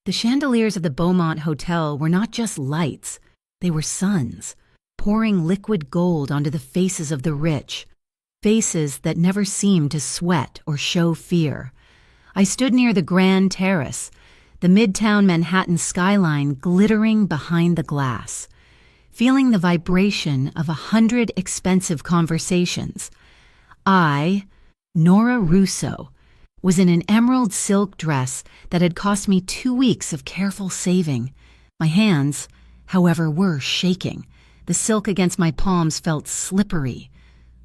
The chandeliers of the Beaumont Hotel were not just lights, they were suns, pouring liquid gold onto the faces of the rich, faces that never seemed to sweat or show fear. I stood near the Grand Terrace, the Midtown Manhattan skyline glittering behind the glass, feeling the vibration of 100 expensive conversations. I, Nora Russo, was in an emerald silk dress that had cost me 2 weeks of careful saving. My hands, however, were shaking. The silk against my palms felt slippery,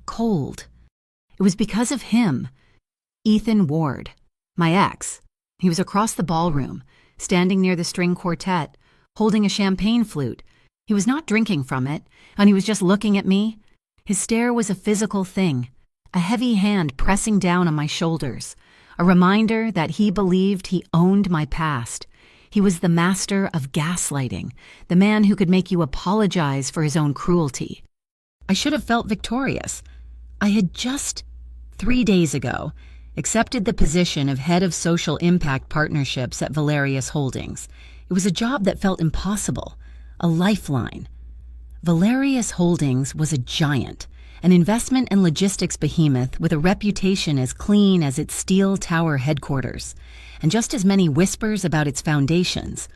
cold. It was because of him, Ethan Ward, my ex. He was across the ballroom, standing near the string quartet, holding a champagne flute. He was not drinking from it, and he was just looking at me. His stare was a physical thing, a heavy hand pressing down on my shoulders, a reminder that he believed he owned my past. He was the master of gaslighting, the man who could make you apologize for his own cruelty. I should have felt victorious. I had just 3 days ago accepted the position of head of social impact partnerships at Valerius Holdings. It was a job that felt impossible, a lifeline. Valerius Holdings was a giant, an investment and logistics behemoth with a reputation as clean as its steel tower headquarters, and just as many whispers about its foundations,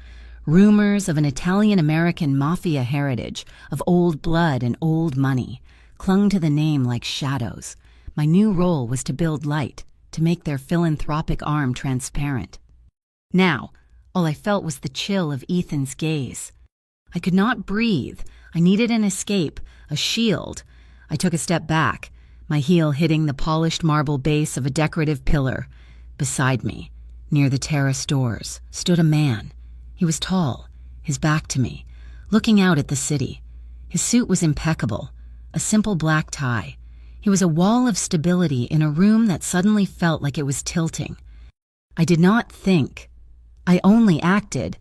rumors of an Italian-American mafia heritage of old blood and old money, clung to the name like shadows. My new role was to build light, to make their philanthropic arm transparent. Now, all I felt was the chill of Ethan's gaze. I could not breathe. I needed an escape, a shield. I took a step back, my heel hitting the polished marble base of a decorative pillar. Beside me, near the terrace doors, stood a man. He was tall, his back to me, looking out at the city. His suit was impeccable, a simple black tie. He was a wall of stability in a room that suddenly felt like it was tilting. I did not think. I only acted.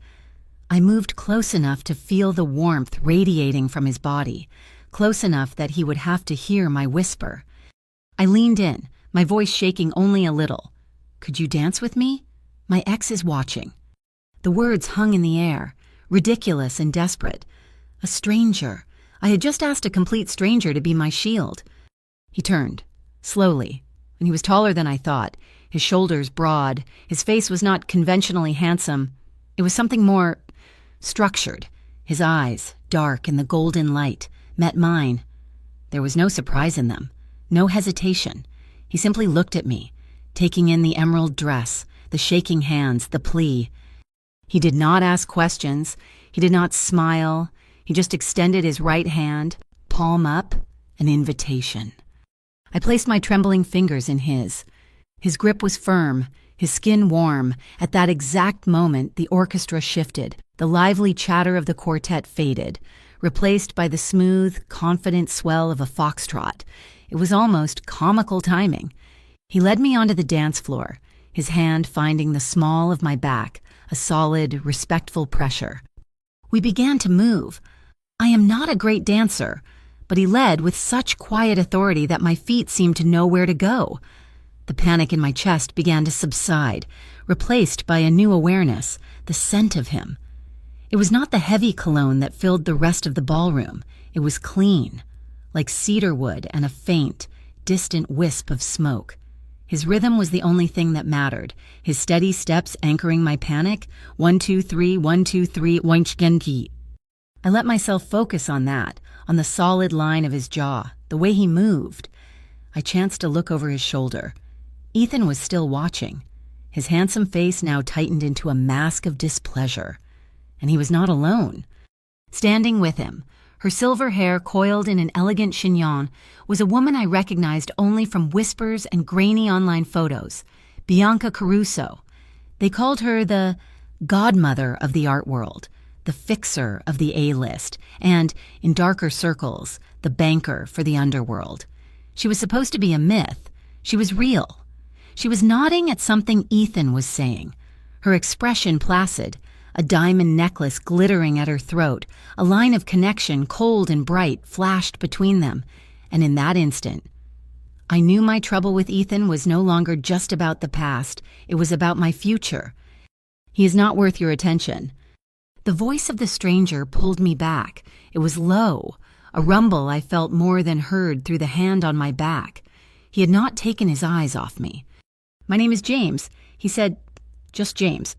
I moved close enough to feel the warmth radiating from his body, close enough that he would have to hear my whisper. I leaned in, my voice shaking only a little. "Could you dance with me? My ex is watching." The words hung in the air, ridiculous and desperate. A stranger. I had just asked a complete stranger to be my shield. He turned, slowly, and he was taller than I thought, his shoulders broad. His face was not conventionally handsome. It was something more structured. His eyes, dark in the golden light, met mine. There was no surprise in them, no hesitation. He simply looked at me, taking in the emerald dress, the shaking hands, the plea. He did not ask questions. He did not smile. He just extended his right hand, palm up, an invitation. I placed my trembling fingers in his. His grip was firm, his skin warm. At that exact moment, the orchestra shifted. The lively chatter of the quartet faded, replaced by the smooth, confident swell of a foxtrot. It was almost comical timing. He led me onto the dance floor, his hand finding the small of my back, a solid, respectful pressure. We began to move. I am not a great dancer, but he led with such quiet authority that my feet seemed to know where to go. The panic in my chest began to subside, replaced by a new awareness, the scent of him. It was not the heavy cologne that filled the rest of the ballroom. It was clean, like cedar wood and a faint, distant wisp of smoke. His rhythm was the only thing that mattered, his steady steps anchoring my panic. 1, 2, 3, 1, 2, 3, Wanchgenki. I let myself focus on that, on the solid line of his jaw, the way he moved. I chanced to look over his shoulder. Ethan was still watching, his handsome face now tightened into a mask of displeasure. And he was not alone. Standing with him, her silver hair coiled in an elegant chignon, was a woman I recognized only from whispers and grainy online photos, Bianca Caruso. They called her the godmother of the art world, the fixer of the A-list, and, in darker circles, the banker for the underworld. She was supposed to be a myth. She was real. She was nodding at something Ethan was saying, her expression placid, a diamond necklace glittering at her throat, a line of connection, cold and bright, flashed between them. And in that instant, I knew my trouble with Ethan was no longer just about the past. It was about my future. He is not worth your attention." The voice of the stranger pulled me back. It was low, a rumble I felt more than heard through the hand on my back. He had not taken his eyes off me. "My name is James," he said. "Just James."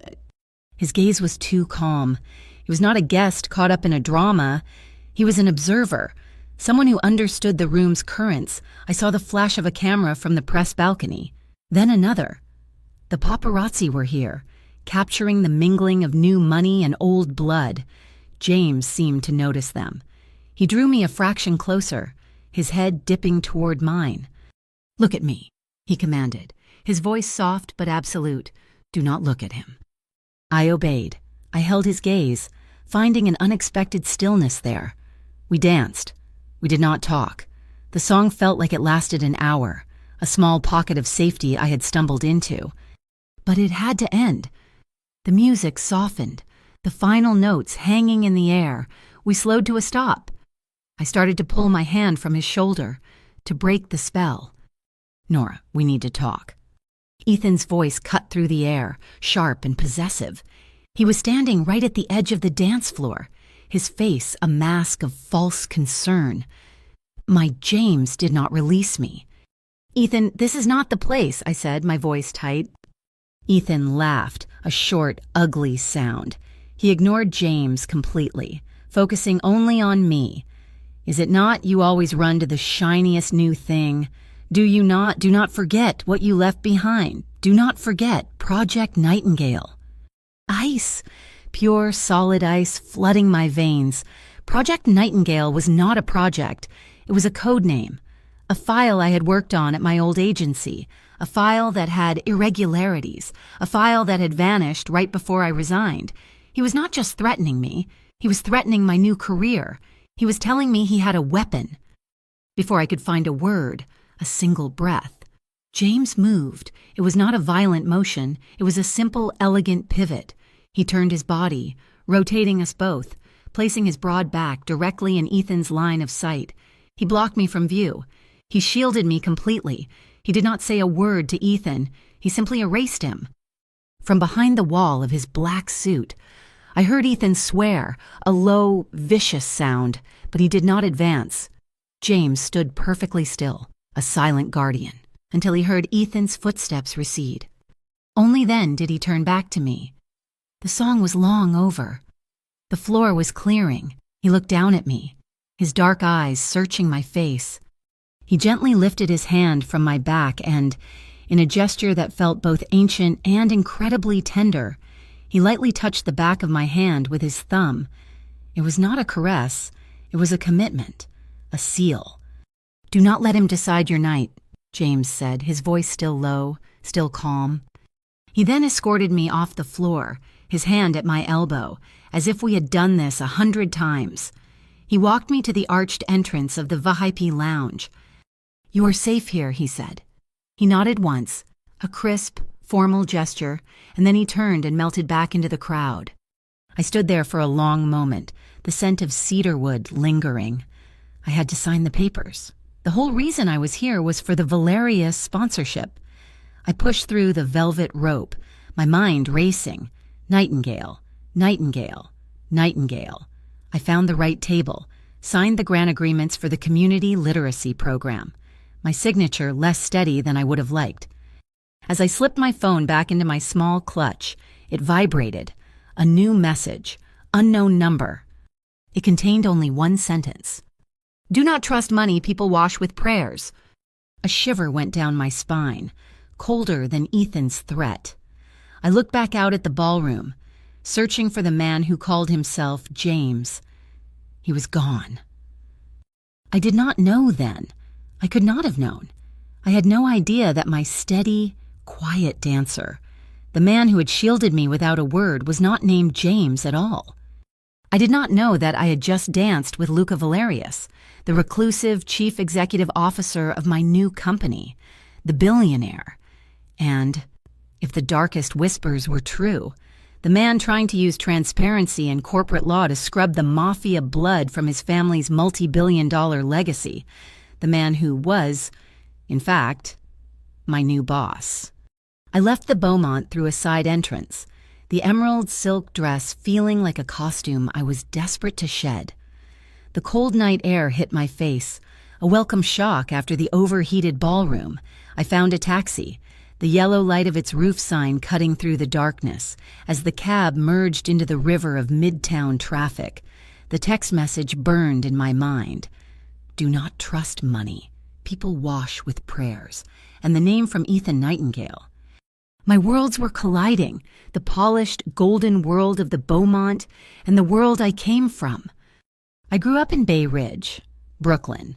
His gaze was too calm. He was not a guest caught up in a drama. He was an observer, someone who understood the room's currents. I saw the flash of a camera from the press balcony. Then another. The paparazzi were here, capturing the mingling of new money and old blood. James seemed to notice them. He drew me a fraction closer, his head dipping toward mine. "Look at me," he commanded, his voice soft but absolute. "Do not look at him." I obeyed. I held his gaze, finding an unexpected stillness there. We danced. We did not talk. The song felt like it lasted an hour, a small pocket of safety I had stumbled into. But it had to end. The music softened, the final notes hanging in the air. We slowed to a stop. I started to pull my hand from his shoulder, to break the spell. "Nora, we need to talk." Ethan's voice cut through the air, sharp and possessive. He was standing right at the edge of the dance floor, his face a mask of false concern. My James did not release me. "Ethan, this is not the place," I said, my voice tight. Ethan laughed, a short, ugly sound. He ignored James completely, focusing only on me. "Is it not you always run to the shiniest new thing? Do you not? Do not forget what you left behind. Do not forget Project Nightingale." Ice, pure, solid ice flooding my veins. Project Nightingale was not a project. It was a code name, a file I had worked on at my old agency, a file that had irregularities, a file that had vanished right before I resigned. He was not just threatening me. He was threatening my new career. He was telling me he had a weapon. Before I could find a word, a single breath, James moved. It was not a violent motion. It was a simple, elegant pivot. He turned his body, rotating us both, placing his broad back directly in Ethan's line of sight. He blocked me from view. He shielded me completely. He did not say a word to Ethan. He simply erased him. From behind the wall of his black suit, I heard Ethan swear, a low, vicious sound, but he did not advance. James stood perfectly still, a silent guardian, until he heard Ethan's footsteps recede. Only then did he turn back to me. The song was long over. The floor was clearing. He looked down at me, his dark eyes searching my face. He gently lifted his hand from my back and, in a gesture that felt both ancient and incredibly tender, he lightly touched the back of my hand with his thumb. It was not a caress. It was a commitment, a seal. "Do not let him decide your night," James said, his voice still low, still calm. He then escorted me off the floor, his hand at my elbow, as if we had done this 100 times. He walked me to the arched entrance of the VIP lounge. "You are safe here," he said. He nodded once, a crisp, formal gesture, and then he turned and melted back into the crowd. I stood there for a long moment, the scent of cedarwood lingering. I had to sign the papers. The whole reason I was here was for the Valerius sponsorship. I pushed through the velvet rope, my mind racing. Nightingale, Nightingale, Nightingale. I found the right table, signed the grant agreements for the community literacy program, my signature less steady than I would have liked. As I slipped my phone back into my small clutch, it vibrated. A new message, unknown number. It contained only one sentence. "Do not trust money people wash with prayers." A shiver went down my spine, colder than Ethan's threat. I looked back out at the ballroom, searching for the man who called himself James. He was gone. I did not know then. I could not have known. I had no idea that my steady, quiet dancer, the man who had shielded me without a word, was not named James at all. I did not know that I had just danced with Luca Valerius, the reclusive chief executive officer of my new company, the Billionaire. And, if the darkest whispers were true, the man trying to use transparency and corporate law to scrub the mafia blood from his family's multi-billion-dollar legacy, the man who was, in fact, my new boss. I left the Beaumont through a side entrance. the emerald silk dress feeling like a costume I was desperate to shed. The cold night air hit my face, a welcome shock after the overheated ballroom. I found a taxi, the yellow light of its roof sign cutting through the darkness. As the cab merged into the river of midtown traffic, the text message burned in my mind. Do not trust money. People wash with prayers. And the name from Ethan Nightingale. My worlds were colliding, the polished, golden world of the Beaumont and the world I came from. I grew up in Bay Ridge, Brooklyn.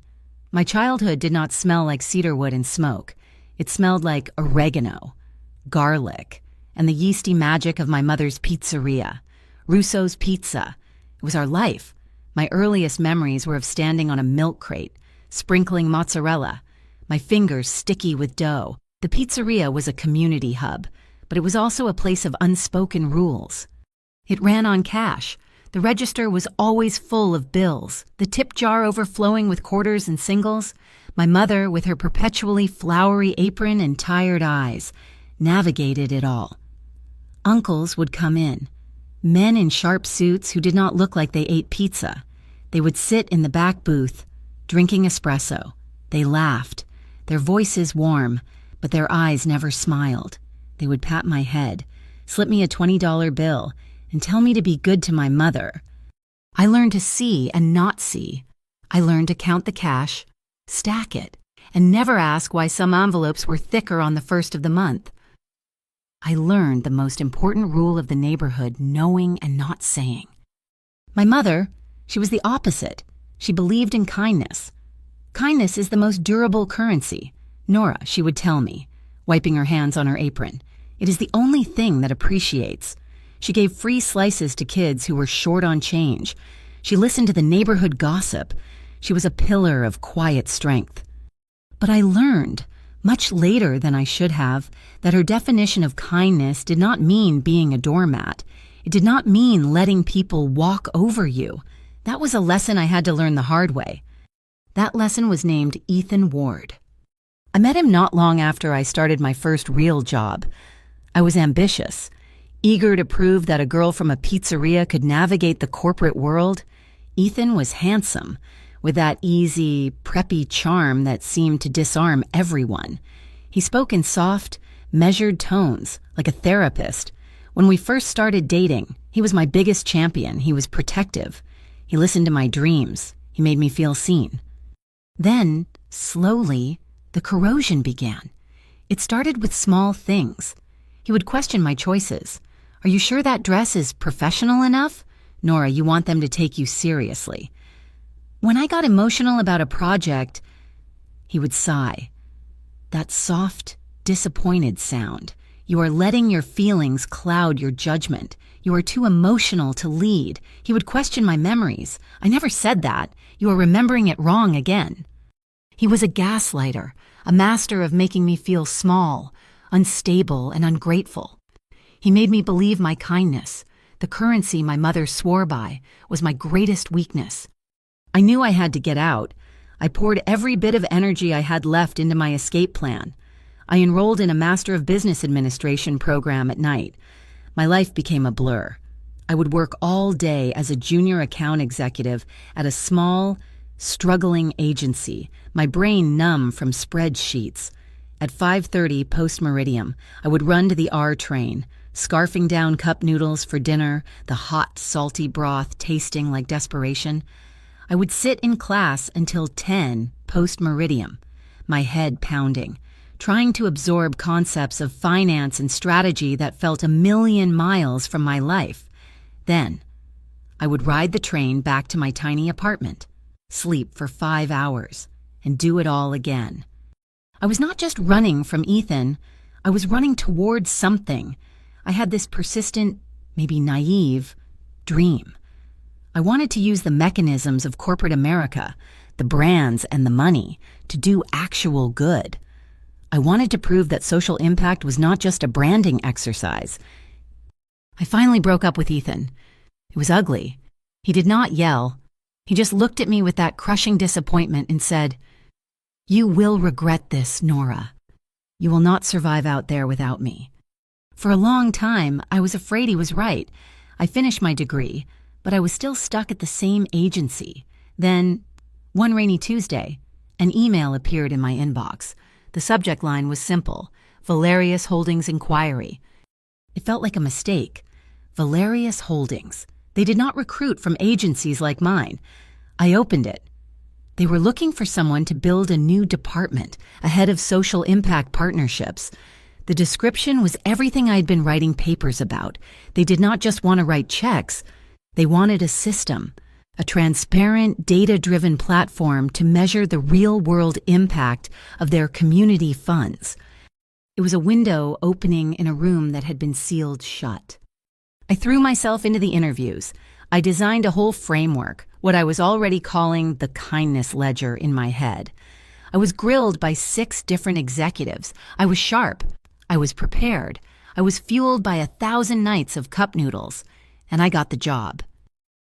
My childhood did not smell like cedarwood and smoke. It smelled like oregano, garlic, and the yeasty magic of my mother's pizzeria, Russo's Pizza. It was our life. My earliest memories were of standing on a milk crate, sprinkling mozzarella, my fingers sticky with dough. The pizzeria was a community hub, but it was also a place of unspoken rules. It ran on cash. The register was always full of bills, the tip jar overflowing with quarters and singles. My mother, with her perpetually flowery apron and tired eyes, navigated it all. Uncles would come in, men in sharp suits who did not look like they ate pizza. They would sit in the back booth, drinking espresso. They laughed, their voices warm, but their eyes never smiled. They would pat my head, slip me a $20 bill, and tell me to be good to my mother. I learned to see and not see. I learned to count the cash, stack it, and never ask why some envelopes were thicker on the first of the month. I learned the most important rule of the neighborhood, knowing and not saying. My mother, she was the opposite. She believed in kindness. Kindness is the most durable currency. Nora, she would tell me, wiping her hands on her apron. It is the only thing that appreciates. She gave free slices to kids who were short on change. She listened to the neighborhood gossip. She was a pillar of quiet strength. But I learned, much later than I should have, that her definition of kindness did not mean being a doormat. It did not mean letting people walk over you. That was a lesson I had to learn the hard way. That lesson was named Ethan Ward. I met him not long after I started my first real job. I was ambitious, eager to prove that a girl from a pizzeria could navigate the corporate world. Ethan was handsome, with that easy, preppy charm that seemed to disarm everyone. He spoke in soft, measured tones, like a therapist. When we first started dating, he was my biggest champion. He was protective. He listened to my dreams. He made me feel seen. Then, slowly, the corrosion began. It started with small things. He would question my choices. Are you sure that dress is professional enough? Nora, you want them to take you seriously. When I got emotional about a project, he would sigh. That soft, disappointed sound. You are letting your feelings cloud your judgment. You are too emotional to lead. He would question my memories. I never said that. You are remembering it wrong again. He was a gaslighter, a master of making me feel small, unstable, and ungrateful. He made me believe my kindness, the currency my mother swore by, was my greatest weakness. I knew I had to get out. I poured every bit of energy I had left into my escape plan. I enrolled in a Master of Business Administration program at night. My life became a blur. I would work all day as a junior account executive at a small, struggling agency, my brain numb from spreadsheets. At 5:30 post-meridium, I would run to the R train, scarfing down cup noodles for dinner, the hot, salty broth tasting like desperation. I would sit in class until 10 post-meridium, my head pounding, trying to absorb concepts of finance and strategy that felt a million miles from my life. Then, I would ride the train back to my tiny apartment, sleep for 5 hours, and do it all again. I was not just running from Ethan, I was running towards something. I had this persistent, maybe naive, dream. I wanted to use the mechanisms of corporate America, the brands and the money, to do actual good. I wanted to prove that social impact was not just a branding exercise. I finally broke up with Ethan. It was ugly. He did not yell. He just looked at me with that crushing disappointment and said, "You will regret this, Nora. You will not survive out there without me." For a long time, I was afraid he was right. I finished my degree, but I was still stuck at the same agency. Then, one rainy Tuesday, an email appeared in my inbox. The subject line was simple: Valerius Holdings Inquiry. It felt like a mistake. Valerius Holdings. They did not recruit from agencies like mine. I opened it. They were looking for someone to build a new department, a head of social impact partnerships. The description was everything I'd been writing papers about. They did not just want to write checks. They wanted a system, a transparent, data-driven platform to measure the real-world impact of their community funds. It was a window opening in a room that had been sealed shut. I threw myself into the interviews. I designed a whole framework, what I was already calling the kindness ledger in my head. I was grilled by 6 different executives. I was sharp. I was prepared. I was fueled by 1,000 nights of cup noodles, and I got the job.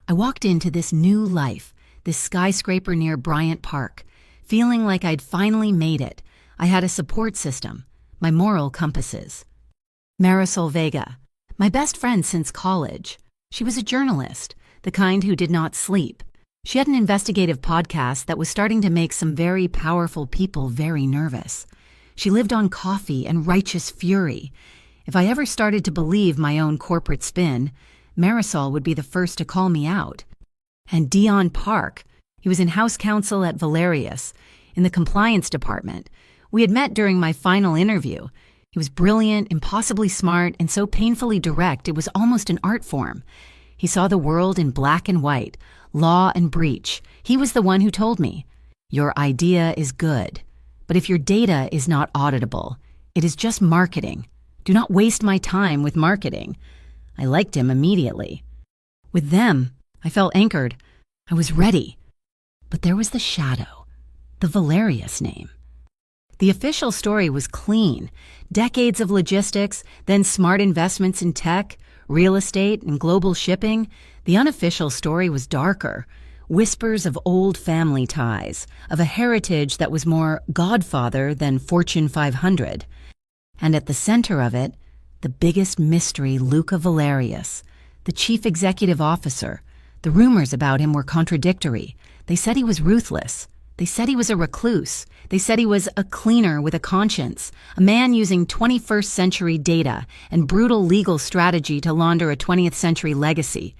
I walked into this new life, this skyscraper near Bryant Park, feeling like I'd finally made it. I had a support system, my moral compasses. Marisol Vega, my best friend since college. She was a journalist, the kind who did not sleep. She had an investigative podcast that was starting to make some very powerful people very nervous. She lived on coffee and righteous fury. If I ever started to believe my own corporate spin, Marisol would be the first to call me out. And Dion Park, he was in house counsel at Valerius, in the compliance department. We had met during my final interview. He was brilliant, impossibly smart, and so painfully direct it was almost an art form. He saw the world in black and white, law and breach. He was the one who told me, "Your idea is good, but if your data is not auditable, it is just marketing. Do not waste my time with marketing." I liked him immediately. With them, I felt anchored. I was ready. But there was the shadow, the Valerius name. The official story was clean. Decades of logistics, then smart investments in tech, real estate, and global shipping. The unofficial story was darker. Whispers of old family ties, of a heritage that was more Godfather than Fortune 500. And at the center of it, the biggest mystery, Luca Valerius, the chief executive officer. The rumors about him were contradictory. They said he was ruthless. They said he was a recluse. They said he was a cleaner with a conscience, a man using 21st century data and brutal legal strategy to launder a 20th century legacy.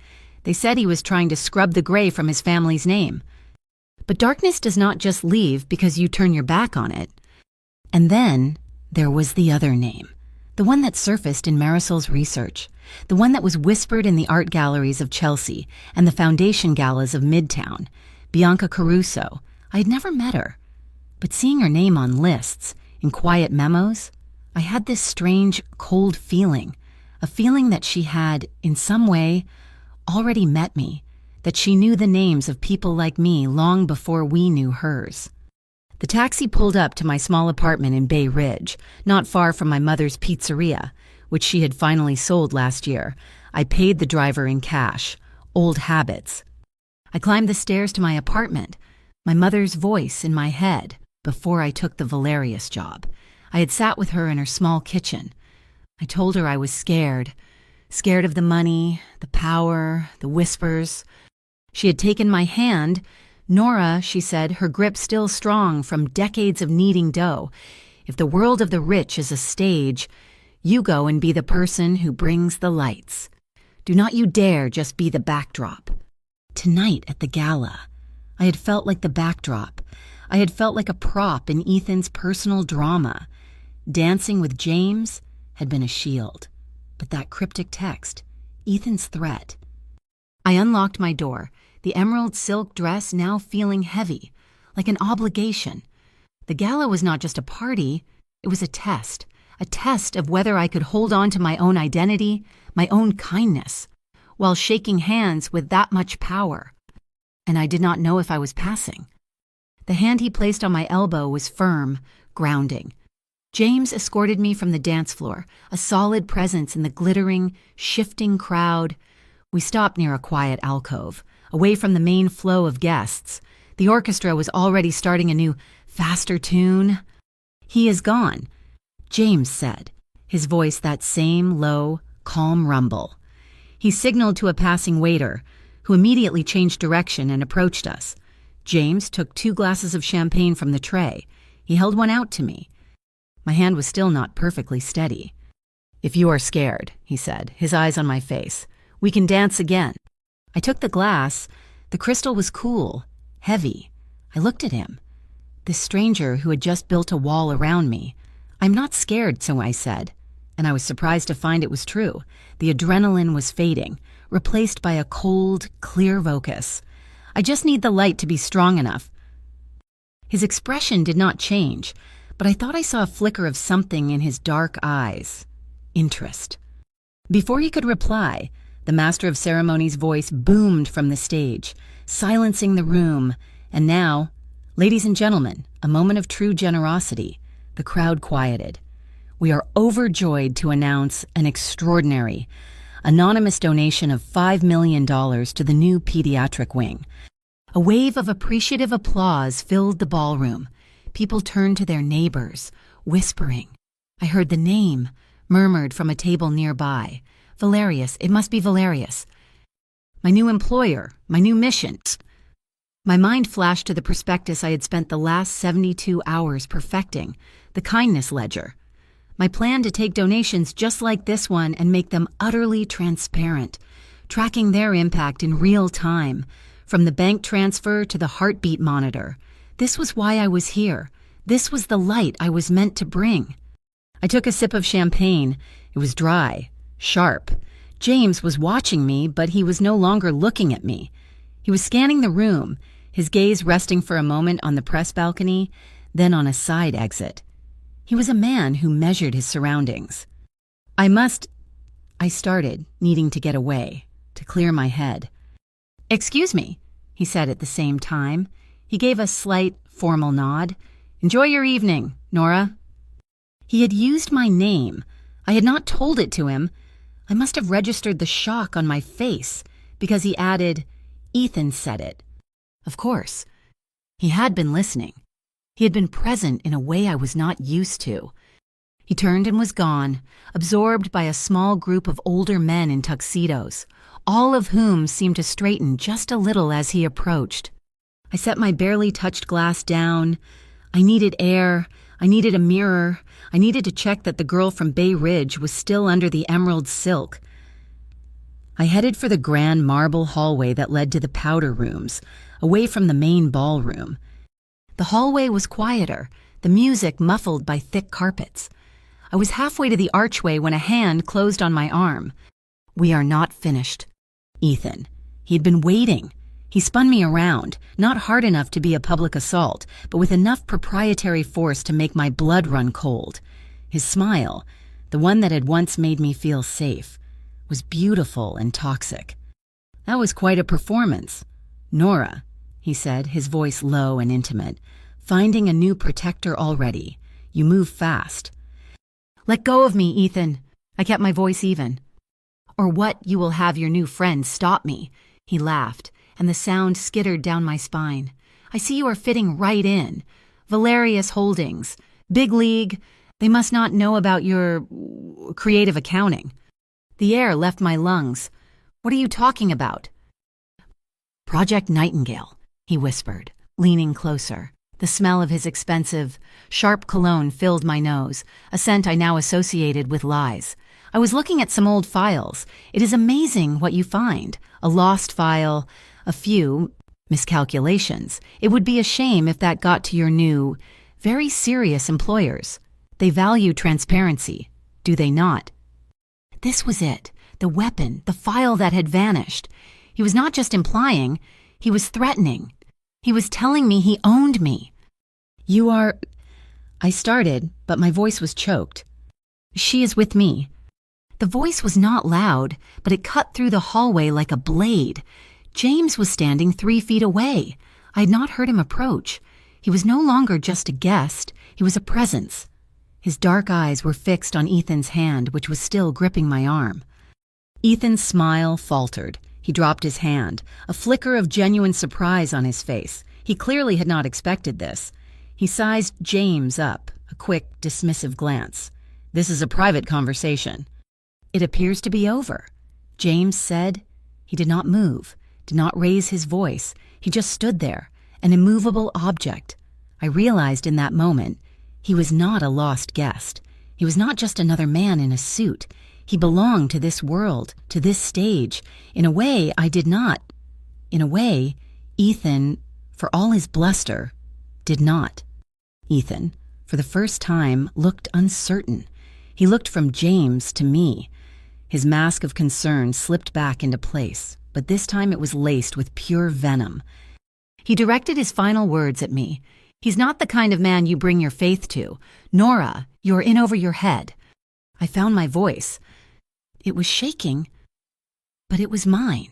They said he was trying to scrub the gray from his family's name. But darkness does not just leave because you turn your back on it. And then there was the other name, the one that surfaced in Marisol's research, the one that was whispered in the art galleries of Chelsea and the foundation galas of Midtown, Bianca Caruso. I had never met her, but seeing her name on lists, in quiet memos, I had this strange, cold feeling, a feeling that she had, in some way, already met me, that she knew the names of people like me long before we knew hers. The taxi pulled up to my small apartment in Bay Ridge, not far from my mother's pizzeria, which she had finally sold last year. I paid the driver in cash. Old habits. I climbed the stairs to my apartment, my mother's voice in my head, before I took the Valerius job. I had sat with her in her small kitchen. I told her I was scared of the money, the power, the whispers. She had taken my hand. Nora, she said, her grip still strong from decades of kneading dough. If the world of the rich is a stage, you go and be the person who brings the lights. Do not you dare just be the backdrop. Tonight at the gala, I had felt like the backdrop. I had felt like a prop in Ethan's personal drama. Dancing with James had been a shield. But that cryptic text, Ethan's threat. I unlocked my door, the emerald silk dress now feeling heavy, like an obligation. The gala was not just a party, it was a test of whether I could hold on to my own identity, my own kindness, while shaking hands with that much power. And I did not know if I was passing. The hand he placed on my elbow was firm, grounding. James escorted me from the dance floor, a solid presence in the glittering, shifting crowd. We stopped near a quiet alcove, away from the main flow of guests. The orchestra was already starting a new, faster tune. "He is gone," James said, his voice that same low, calm rumble. He signaled to a passing waiter, who immediately changed direction and approached us. James took 2 glasses of champagne from the tray. He held one out to me. My hand was still not perfectly steady. "If you are scared," he said, his eyes on my face, "we can dance again." I took the glass. The crystal was cool, heavy. I looked at him. This stranger who had just built a wall around me. "I'm not scared," so I said. And I was surprised to find it was true. The adrenaline was fading, replaced by a cold, clear focus. "I just need the light to be strong enough." His expression did not change, but I thought I saw a flicker of something in his dark eyes. Interest. Before he could reply, the master of ceremonies' voice boomed from the stage, silencing the room. And now, ladies and gentlemen, a moment of true generosity. The crowd quieted. We are overjoyed to announce an extraordinary, anonymous donation of $5 million to the new pediatric wing. A wave of appreciative applause filled the ballroom. People turned to their neighbors, whispering. I heard the name murmured from a table nearby. Valerius, it must be Valerius. My new employer, my new mission. My mind flashed to the prospectus I had spent the last 72 hours perfecting, the kindness ledger. My plan to take donations just like this one and make them utterly transparent, tracking their impact in real time, from the bank transfer to the heartbeat monitor. This was why I was here. This was the light I was meant to bring. I took a sip of champagne. It was dry, sharp. James was watching me, but he was no longer looking at me. He was scanning the room, his gaze resting for a moment on the press balcony, then on a side exit. He was a man who measured his surroundings. I started, needing to get away, to clear my head. "Excuse me," he said at the same time. He gave a slight, formal nod. "Enjoy your evening, Nora." He had used my name. I had not told it to him. I must have registered the shock on my face, because he added, "Ethan said it." Of course. He had been listening. He had been present in a way I was not used to. He turned and was gone, absorbed by a small group of older men in tuxedos, all of whom seemed to straighten just a little as he approached. I set my barely touched glass down. I needed air. I needed a mirror. I needed to check that the girl from Bay Ridge was still under the emerald silk. I headed for the grand marble hallway that led to the powder rooms, away from the main ballroom. The hallway was quieter, the music muffled by thick carpets. I was halfway to the archway when a hand closed on my arm. "We are not finished." Ethan. He'd been waiting. He spun me around, not hard enough to be a public assault, but with enough proprietary force to make my blood run cold. His smile, the one that had once made me feel safe, was beautiful and toxic. "That was quite a performance. Nora," he said, his voice low and intimate, "finding a new protector already. You move fast." "Let go of me, Ethan." I kept my voice even. "Or what you will have your new friend stop me." He laughed, and the sound skittered down my spine. "I see you are fitting right in. Valerius Holdings, big league. They must not know about your creative accounting." The air left my lungs. "What are you talking about?" "Project Nightingale," he whispered, leaning closer. The smell of his expensive, sharp cologne filled my nose, a scent I now associated with lies. "I was looking at some old files. It is amazing what you find. A lost file, a few miscalculations. It would be a shame if that got to your new, very serious employers. They value transparency, do they not?" This was it, the weapon, the file that had vanished. He was not just implying, he was threatening. He was telling me he owned me. "You are—" I started, but my voice was choked. "She is with me." The voice was not loud, but it cut through the hallway like a blade. James was standing 3 feet away. I had not heard him approach. He was no longer just a guest. He was a presence. His dark eyes were fixed on Ethan's hand, which was still gripping my arm. Ethan's smile faltered. He dropped his hand, a flicker of genuine surprise on his face. He clearly had not expected this. He sized James up, a quick, dismissive glance. This is a private conversation." "It appears to be over," James said. He did not move, did not raise his voice. He just stood there, an immovable object. I realized in that moment he was not a lost guest. He was not just another man in a suit. He belonged to this world, to this stage. In a way, I did not. In a way, Ethan, for all his bluster, did not. Ethan, for the first time, looked uncertain. He looked from James to me. His mask of concern slipped back into place, but this time it was laced with pure venom. He directed his final words at me. "He's not the kind of man you bring your faith to. Nora, you're in over your head." I found my voice. It was shaking, but it was mine.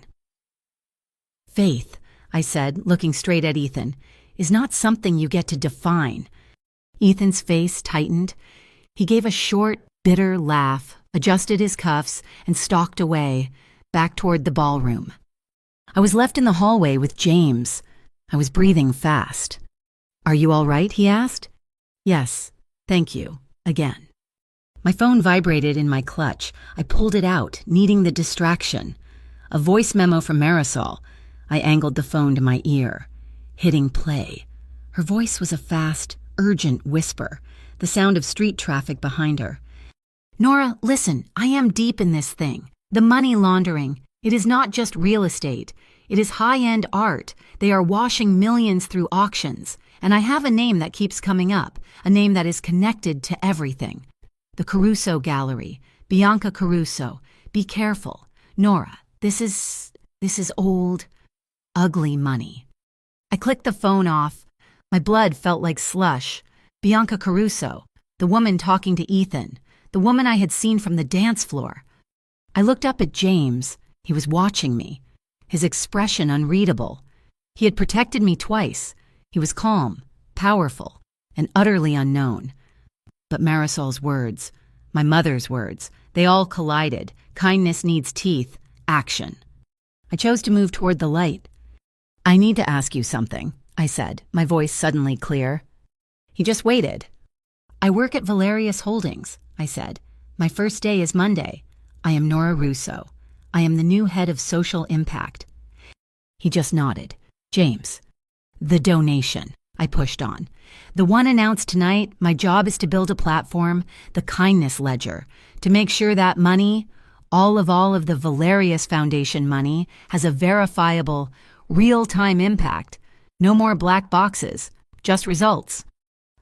"Faith," I said, looking straight at Ethan, "is not something you get to define." Ethan's face tightened. He gave a short, bitter laugh, adjusted his cuffs, and stalked away, back toward the ballroom. I was left in the hallway with James. I was breathing fast. "Are you all right?" he asked. "Yes, thank you, again." My phone vibrated in my clutch. I pulled it out, needing the distraction. A voice memo from Marisol. I angled the phone to my ear, hitting play. Her voice was a fast, urgent whisper, the sound of street traffic behind her. "Nora, listen, I am deep in this thing. The money laundering. It is not just real estate. It is high-end art. They are washing millions through auctions. And I have a name that keeps coming up, a name that is connected to everything. The Caruso Gallery. Bianca Caruso. Be careful. Nora, this is old, ugly money." I clicked the phone off. My blood felt like slush. Bianca Caruso, the woman talking to Ethan, the woman I had seen from the dance floor. I looked up at James. He was watching me, his expression unreadable. He had protected me twice. He was calm, powerful, and utterly unknown. But Marisol's words, my mother's words, they all collided. Kindness needs teeth. Action. I chose to move toward the light. "I need to ask you something," I said, my voice suddenly clear. He just waited. "I work at Valerius Holdings," I said. "My first day is Monday. I am Nora Russo. I am the new head of social impact." He just nodded. "James, the donation," I pushed on. "The one announced tonight, my job is to build a platform, the kindness ledger, to make sure that money, all of the Valerius Foundation money, has a verifiable, real-time impact. No more black boxes, just results."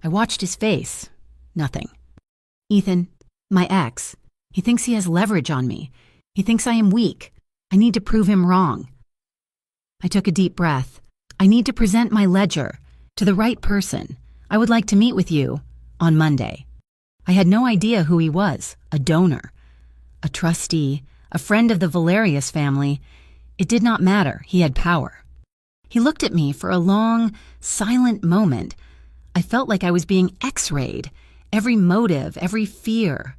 I watched his face. Nothing. "Ethan, my ex, he thinks he has leverage on me. He thinks I am weak. I need to prove him wrong." I took a deep breath. "I need to present my ledger to the right person. I would like to meet with you on Monday." I had no idea who he was, a donor, a trustee, a friend of the Valerius family. It did not matter. He had power. He looked at me for a long, silent moment. I felt like I was being X-rayed, every motive, every fear,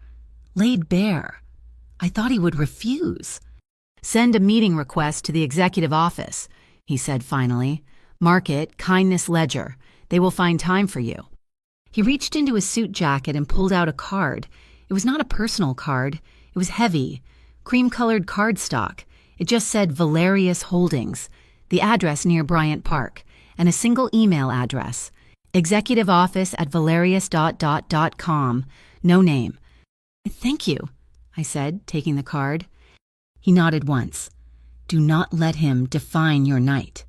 laid bare. I thought he would refuse. "Send a meeting request to the executive office," he said finally. "Mark it, Kindness Ledger. They will find time for you." He reached into his suit jacket and pulled out a card. It was not a personal card. It was heavy, cream-colored cardstock. It just said Valerius Holdings, the address near Bryant Park, and a single email address, executiveoffice@valerius.com, no name. "Thank you," I said, taking the card. He nodded once. "Do not let him define your night,"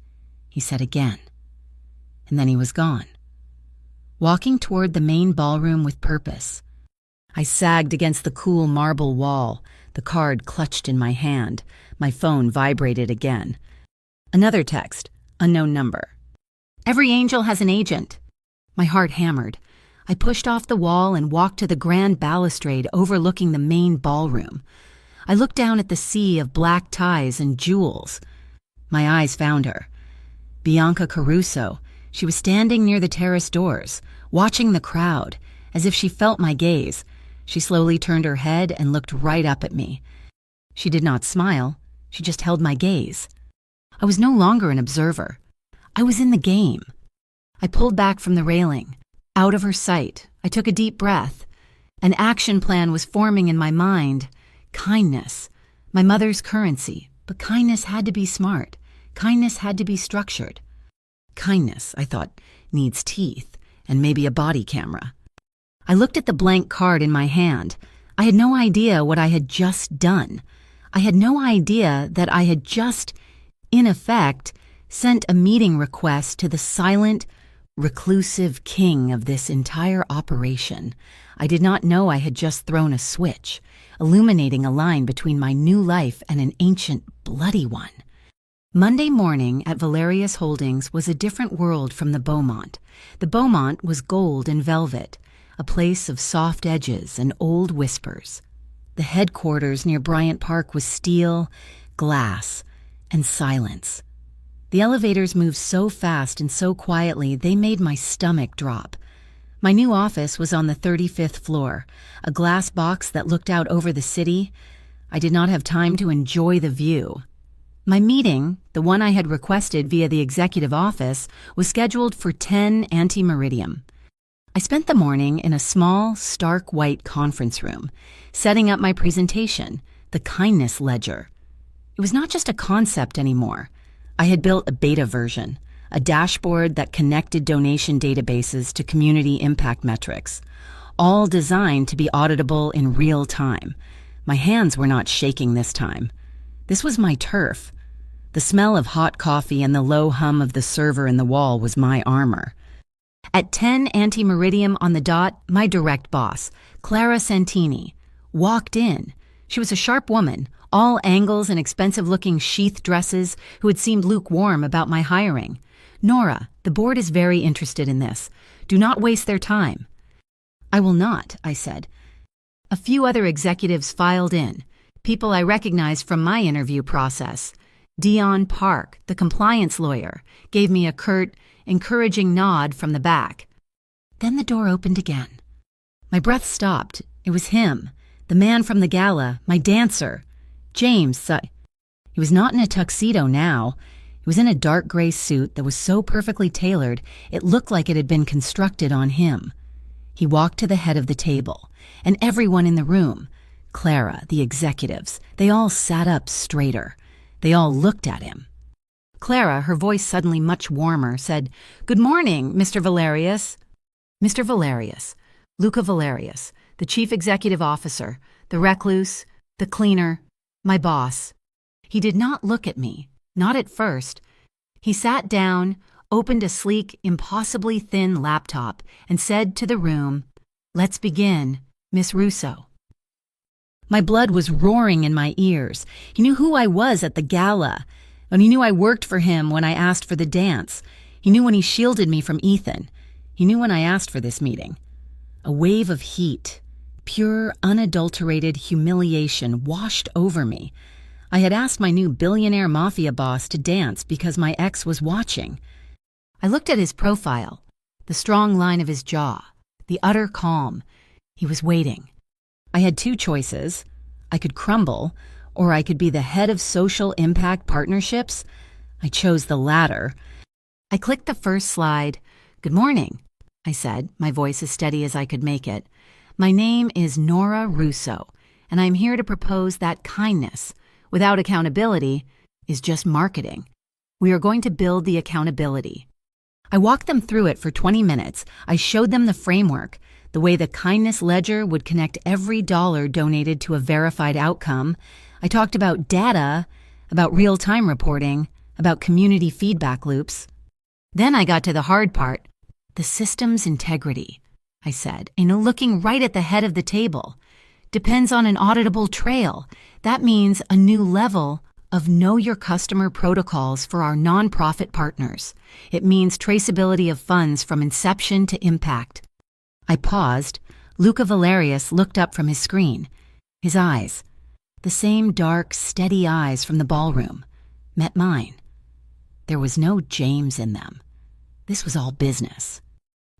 he said again. And then he was gone, walking toward the main ballroom with purpose. I sagged against the cool marble wall, the card clutched in my hand. My phone vibrated again. Another text, unknown number. "Every angel has an agent." My heart hammered. I pushed off the wall and walked to the grand balustrade overlooking the main ballroom. I looked down at the sea of black ties and jewels. My eyes found her. Bianca Caruso. She was standing near the terrace doors, watching the crowd, as if she felt my gaze. She slowly turned her head and looked right up at me. She did not smile. She just held my gaze. I was no longer an observer. I was in the game. I pulled back from the railing. Out of her sight, I took a deep breath. An action plan was forming in my mind. Kindness, my mother's currency, but kindness had to be smart. Kindness had to be structured. Kindness, I thought, needs teeth and maybe a body camera. I looked at the blank card in my hand. I had no idea what I had just done. I had no idea that I had just, in effect, sent a meeting request to the silent, reclusive king of this entire operation. I did not know I had just thrown a switch, illuminating a line between my new life and an ancient, bloody one. Monday morning at Valerius Holdings was a different world from the Beaumont. The Beaumont was gold and velvet, a place of soft edges and old whispers. The headquarters near Bryant Park was steel, glass, and silence. The elevators moved so fast and so quietly they made my stomach drop. My new office was on the 35th floor, a glass box that looked out over the city. I did not have time to enjoy the view. My meeting, the one I had requested via the executive office, was scheduled for 10 ante-meridium. I spent the morning in a small, stark white conference room, setting up my presentation, the kindness ledger. It was not just a concept anymore. I had built a beta version, a dashboard that connected donation databases to community impact metrics, all designed to be auditable in real time. My hands were not shaking this time. This was my turf. The smell of hot coffee and the low hum of the server in the wall was my armor. At 10 ante-meridium on the dot, my direct boss, Clara Santini, walked in. She was a sharp woman, all angles and expensive-looking sheath dresses, who had seemed lukewarm about my hiring. "Nora, the board is very interested in this. Do not waste their time." "I will not," I said. A few other executives filed in, people I recognized from my interview process. Dion Park, the compliance lawyer, gave me a curt, encouraging nod from the back. Then the door opened again. My breath stopped. It was him, the man from the gala, my dancer. James. He was not in a tuxedo now. He was in a dark gray suit that was so perfectly tailored it looked like it had been constructed on him. He walked to the head of the table, and everyone in the room, Clara, the executives, they all sat up straighter. They all looked at him. Clara, her voice suddenly much warmer, said, "Good morning, Mr. Valerius." Mr. Valerius, Luca Valerius, the chief executive officer, the recluse, the cleaner, my boss. He did not look at me, not at first. He sat down, opened a sleek, impossibly thin laptop, and said to the room, "Let's begin, Miss Russo." My blood was roaring in my ears. He knew who I was at the gala, and he knew I worked for him when I asked for the dance. He knew when he shielded me from Ethan. He knew when I asked for this meeting. A wave of heat, pure, unadulterated humiliation washed over me. I had asked my new billionaire mafia boss to dance because my ex was watching. I looked at his profile, the strong line of his jaw, the utter calm. He was waiting. I had two choices. I could crumble, or I could be the head of social impact partnerships. I chose the latter. I clicked the first slide. "Good morning," I said, my voice as steady as I could make it. "My name is Nora Russo, and I'm here to propose that kindness, without accountability, is just marketing. We are going to build the accountability." I walked them through it for 20 minutes. I showed them the framework, the way the kindness ledger would connect every dollar donated to a verified outcome. I talked about data, about real-time reporting, about community feedback loops. Then I got to the hard part, the system's integrity, I said, looking right at the head of the table. Depends on an auditable trail. That means a new level of know your customer protocols for our nonprofit partners. It means traceability of funds from inception to impact. I paused. Luca Valerius looked up from his screen. His eyes, the same dark, steady eyes from the ballroom, met mine. There was no James in them. This was all business.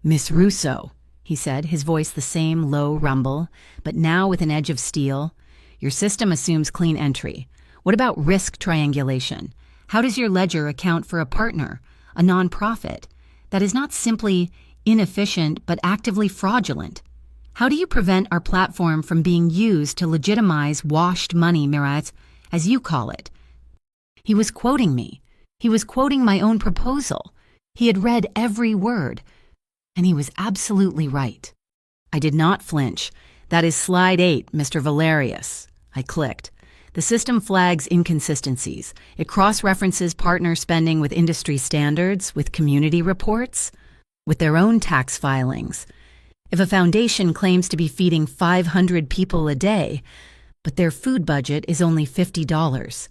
"Miss Russo," he said, his voice the same low rumble, but now with an edge of steel. "Your system assumes clean entry. What about risk triangulation? How does your ledger account for a partner, a nonprofit, that is not simply inefficient but actively fraudulent? How do you prevent our platform from being used to legitimize washed money, Miraz, as you call it? He was quoting me. He was quoting my own proposal. He had read every word. And he was absolutely right. I did not flinch. That is slide 8, Mr. Valerius. I clicked. The system flags inconsistencies. It cross-references partner spending with industry standards, with community reports, with their own tax filings. If a foundation claims to be feeding 500 people a day, but their food budget is only $50,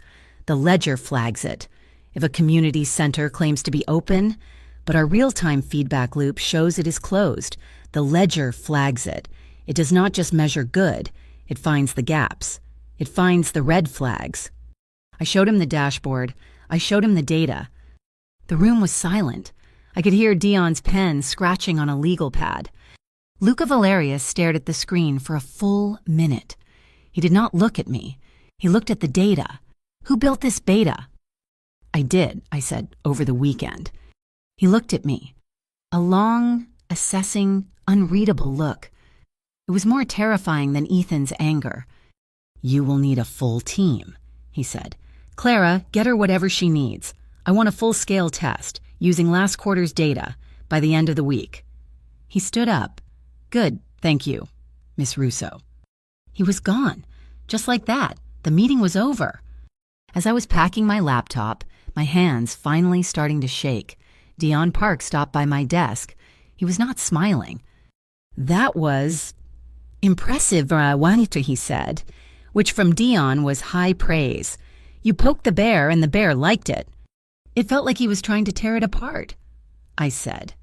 the ledger flags it. If a community center claims to be open, but our real-time feedback loop shows it is closed, the ledger flags it. It does not just measure good, it finds the gaps. It finds the red flags. I showed him the dashboard. I showed him the data. The room was silent. I could hear Dion's pen scratching on a legal pad. Luca Valerius stared at the screen for a full minute. He did not look at me. He looked at the data. Who built this beta? I did, I said, over the weekend. He looked at me. A long, assessing, unreadable look. It was more terrifying than Ethan's anger. You will need a full team, he said. Clara, get her whatever she needs. I want a full-scale test, using last quarter's data, by the end of the week. He stood up. Good, thank you, Miss Russo. He was gone. Just like that, the meeting was over. As I was packing my laptop, my hands finally starting to shake, Dion Park stopped by my desk. He was not smiling. That was impressive, Juanita, he said, which from Dion was high praise. You poked the bear and the bear liked it. It felt like he was trying to tear it apart, I said.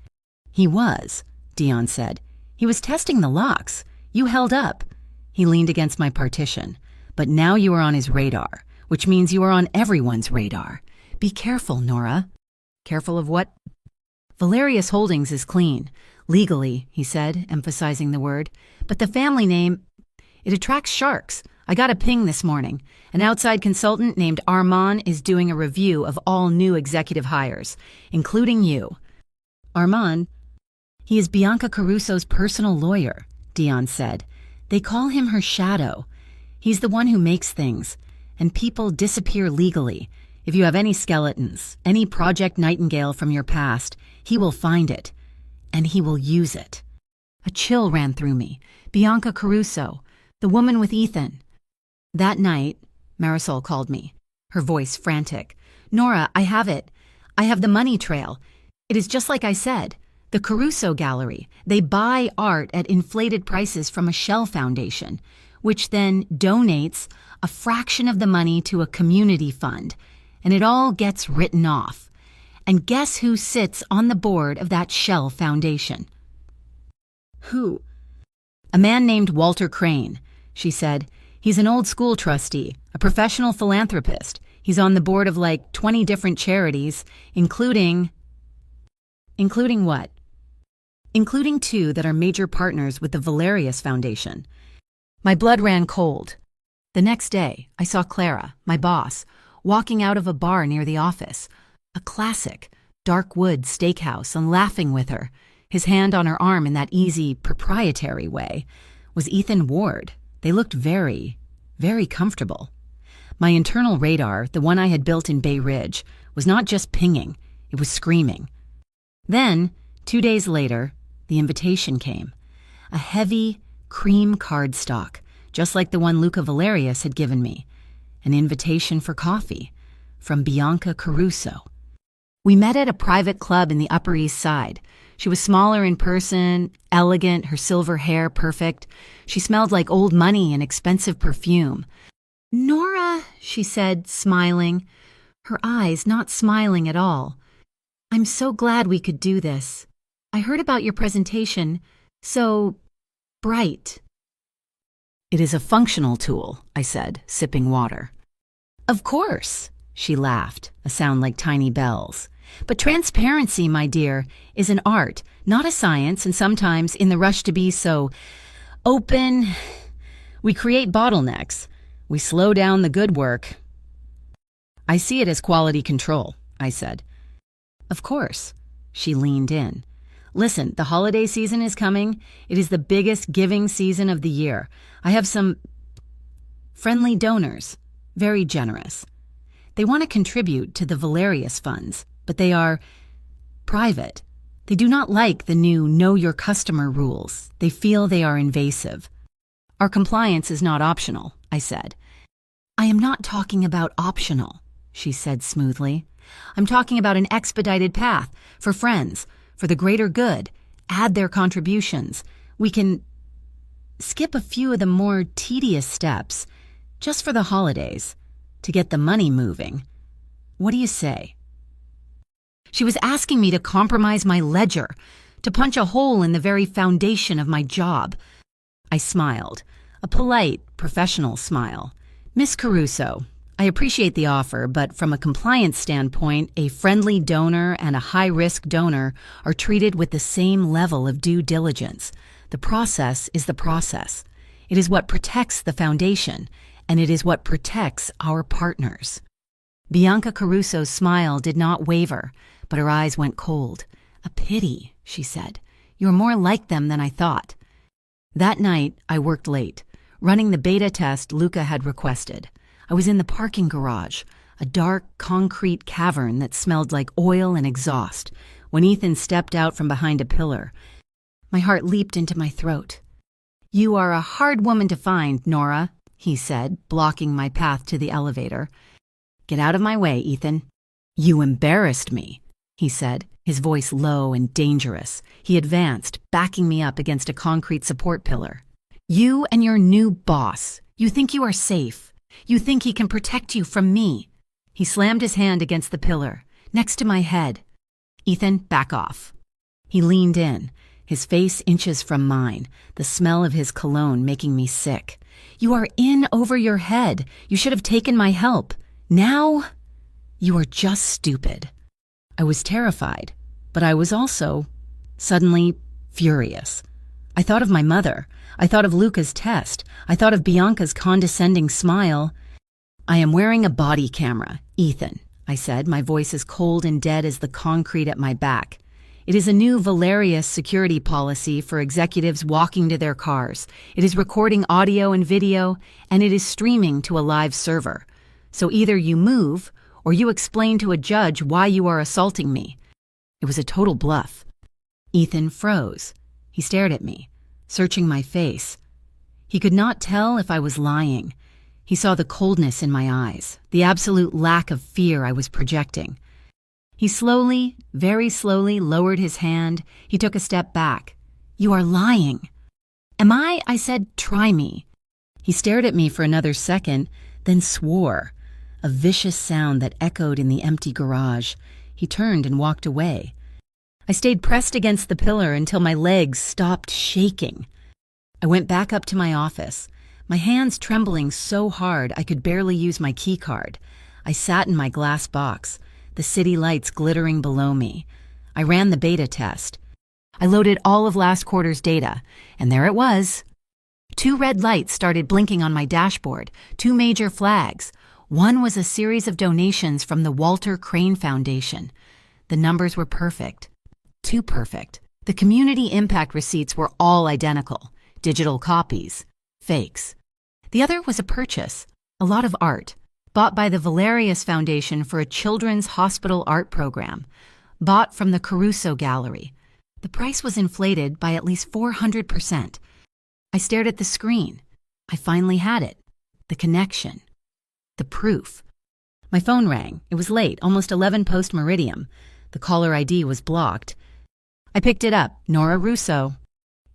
He was, Dion said. He was testing the locks. You held up. He leaned against my partition. But now you are on his radar, which means you are on everyone's radar. Be careful, Nora. Careful of what? Valerius Holdings is clean. Legally, he said, emphasizing the word. But the family name, it attracts sharks. I got a ping this morning. An outside consultant named Armand is doing a review of all new executive hires, including you. Armand? He is Bianca Caruso's personal lawyer, Dion said. They call him her shadow. He's the one who makes things, and people disappear legally. If you have any skeletons, any Project Nightingale from your past, he will find it, and he will use it. A chill ran through me. Bianca Caruso, the woman with Ethan. That night, Marisol called me, her voice frantic. Nora, I have it. I have the money trail. It is just like I said. The Caruso Gallery, they buy art at inflated prices from a shell foundation, which then donates a fraction of the money to a community fund, and it all gets written off. And guess who sits on the board of that shell foundation? Who? A man named Walter Crane, she said. He's an old school trustee, a professional philanthropist. He's on the board of like 20 different charities, including what? Including 2 that are major partners with the Valerius Foundation. My blood ran cold. The next day, I saw Clara, my boss, walking out of a bar near the office, a classic, dark wood steakhouse, and laughing with her, his hand on her arm in that easy, proprietary way, was Ethan Ward. They looked very, very comfortable. My internal radar, the one I had built in Bay Ridge, was not just pinging, it was screaming. Then, 2 days later, the invitation came. A heavy, cream cardstock, just like the one Luca Valerius had given me. An invitation for coffee, from Bianca Caruso. We met at a private club in the Upper East Side. She was smaller in person, elegant, her silver hair perfect. She smelled like old money and expensive perfume. Nora, she said, smiling, her eyes not smiling at all. I'm so glad we could do this. I heard about your presentation. So bright. It is a functional tool, I said, sipping water. Of course, she laughed, a sound like tiny bells. But transparency, my dear, is an art, not a science, and sometimes, in the rush to be so open, we create bottlenecks. We slow down the good work. I see it as quality control, I said. Of course, she leaned in. Listen, the holiday season is coming. It is the biggest giving season of the year. I have some friendly donors, very generous. They want to contribute to the Valerius funds, but they are private. They do not like the new Know Your Customer rules. They feel they are invasive. Our compliance is not optional, I said. I am not talking about optional, she said smoothly. I'm talking about an expedited path for friends, for the greater good. Add their contributions. We can skip a few of the more tedious steps just for the holidays to get the money moving. What do you say? She was asking me to compromise my ledger, to punch a hole in the very foundation of my job. I smiled, a polite, professional smile. Miss Caruso, I appreciate the offer, but from a compliance standpoint, a friendly donor and a high-risk donor are treated with the same level of due diligence. The process is the process. It is what protects the foundation, and it is what protects our partners. Bianca Caruso's smile did not waver, but her eyes went cold. A pity, she said. You're more like them than I thought. That night, I worked late, running the beta test Luca had requested. I was in the parking garage, a dark, concrete cavern that smelled like oil and exhaust, when Ethan stepped out from behind a pillar. My heart leaped into my throat. You are a hard woman to find, Nora, he said, blocking my path to the elevator. Get out of my way, Ethan. You embarrassed me, he said, his voice low and dangerous. He advanced, backing me up against a concrete support pillar. You and your new boss. You think you are safe. You think he can protect you from me. He slammed his hand against the pillar, next to my head. Ethan, back off. He leaned in, his face inches from mine, the smell of his cologne making me sick. You are in over your head. You should have taken my help. Now, you are just stupid. I was terrified, but I was also, suddenly, furious. I thought of my mother. I thought of Luca's test. I thought of Bianca's condescending smile. I am wearing a body camera, Ethan, I said, my voice as cold and dead as the concrete at my back. It is a new Valerius security policy for executives walking to their cars. It is recording audio and video, and it is streaming to a live server. So either you move, or you explain to a judge why you are assaulting me. It was a total bluff. Ethan froze. He stared at me, searching my face. He could not tell if I was lying. He saw the coldness in my eyes, the absolute lack of fear I was projecting. He slowly, very slowly lowered his hand. He took a step back. You are lying. Am I? I said, try me. He stared at me for another second, then swore, a vicious sound that echoed in the empty garage. He turned and walked away. I stayed pressed against the pillar until my legs stopped shaking. I went back up to my office, my hands trembling so hard I could barely use my key card. I sat in my glass box, the city lights glittering below me. I ran the beta test. I loaded all of last quarter's data, and there it was. 2 red lights started blinking on my dashboard, 2 major flags. One was a series of donations from the Walter Crane Foundation. The numbers were perfect. Too perfect. The community impact receipts were all identical. Digital copies. Fakes. The other was a purchase. A lot of art. Bought by the Valerius Foundation for a children's hospital art program. Bought from the Caruso Gallery. The price was inflated by at least 400%. I stared at the screen. I finally had it. The connection. The proof. My phone rang. It was late, almost 11 post-meridium. The caller ID was blocked. I picked it up. Nora Russo.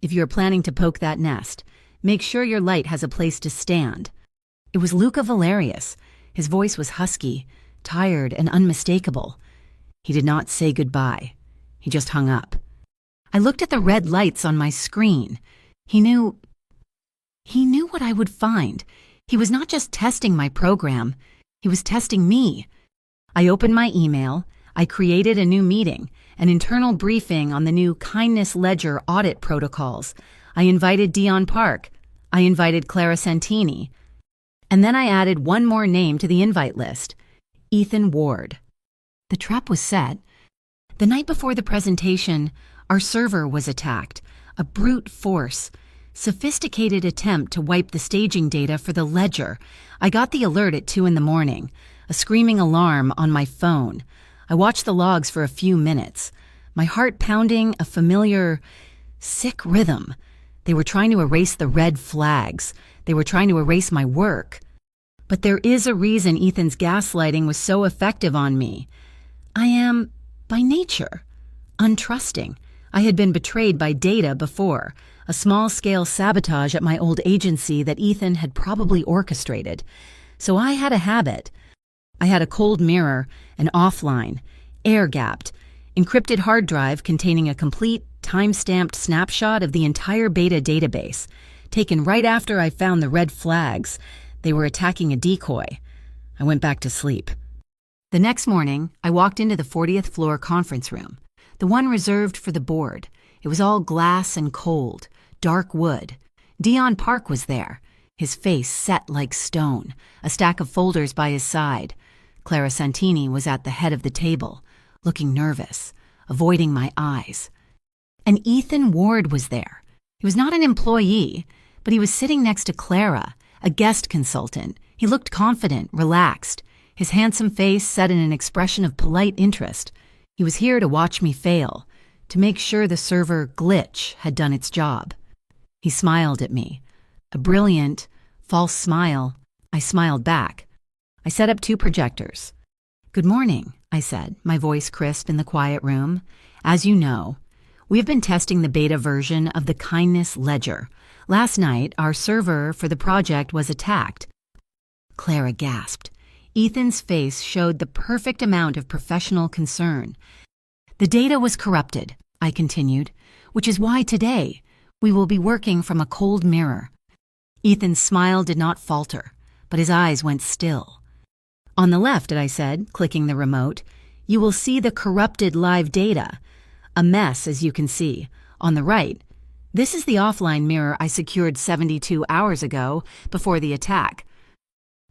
If you are planning to poke that nest, make sure your light has a place to stand. It was Luca Valerius. His voice was husky, tired, and unmistakable. He did not say goodbye. He just hung up. I looked at the red lights on my screen. He knew what I would find. He was not just testing my program. He was testing me. I opened my email. I created a new meeting, an internal briefing on the new Kindness Ledger audit protocols. I invited Dion Park. I invited Clara Santini. And then I added one more name to the invite list, Ethan Ward. The trap was set. The night before the presentation, Our server was attacked. A brute force, sophisticated attempt to wipe the staging data for the ledger. I got the alert at 2 a.m, a screaming alarm on my phone. I watched the logs for a few minutes, my heart pounding a familiar, sick rhythm. They were trying to erase the red flags. They were trying to erase my work. But there is a reason Ethan's gaslighting was so effective on me. I am, by nature, untrusting. I had been betrayed by data before, a small-scale sabotage at my old agency that Ethan had probably orchestrated. So I had a habit. I had a cold mirror, an offline, air-gapped, encrypted hard drive containing a complete, time-stamped snapshot of the entire beta database, taken right after I found the red flags. They were attacking a decoy. I went back to sleep. The next morning, I walked into the 40th floor conference room, the one reserved for the board. It was all glass and cold, dark wood. Dion Park was there, his face set like stone, a stack of folders by his side. Clara Santini was at the head of the table, looking nervous, avoiding my eyes. And Ethan Ward was there. He was not an employee, but he was sitting next to Clara, a guest consultant. He looked confident, relaxed, his handsome face set in an expression of polite interest. He was here to watch me fail, to make sure the server glitch had done its job. He smiled at me. A brilliant, false smile. I smiled back. I set up 2 projectors. "Good morning," I said, my voice crisp in the quiet room. "As you know, we have been testing the beta version of the Kindness Ledger. Last night, our server for the project was attacked." Clara gasped. Ethan's face showed the perfect amount of professional concern. "The data was corrupted," I continued, "which is why today we will be working from a cold mirror." Ethan's smile did not falter, but his eyes went still. "On the left," I said, clicking the remote, "you will see the corrupted live data. A mess, as you can see. On the right, this is the offline mirror I secured 72 hours ago before the attack."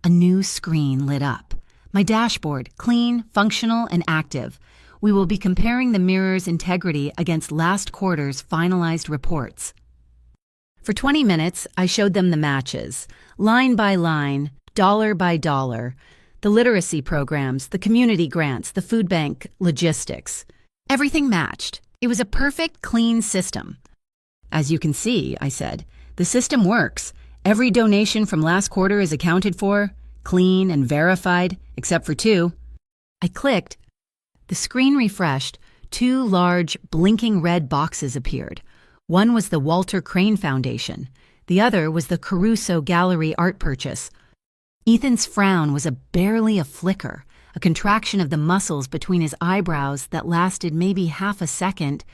A new screen lit up. My dashboard, clean, functional, and active. We will be comparing the mirror's integrity against last quarter's finalized reports. For 20 minutes, I showed them the matches, line by line, dollar by dollar, the literacy programs, the community grants, the food bank logistics. Everything matched. It was a perfect, clean system. "As you can see," I said, "the system works. Every donation from last quarter is accounted for, clean and verified, except for 2. I clicked. The screen refreshed. 2 large, blinking red boxes appeared. One was the Walter Crane Foundation. The other was the Caruso Gallery art purchase. Ethan's frown was barely a flicker, a contraction of the muscles between his eyebrows that lasted maybe half a second,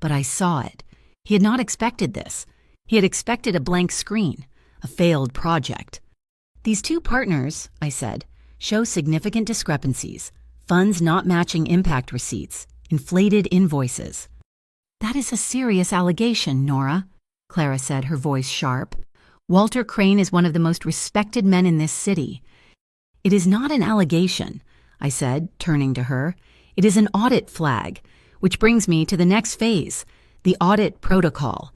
but I saw it. He had not expected this. He had expected a blank screen. A failed project. "These 2 partners," I said, "show significant discrepancies. Funds not matching impact receipts. Inflated invoices." "That is a serious allegation, Nora," Clara said, her voice sharp. "Walter Crane is one of the most respected men in this city." "It is not an allegation," I said, turning to her. "It is an audit flag, which brings me to the next phase, the audit protocol."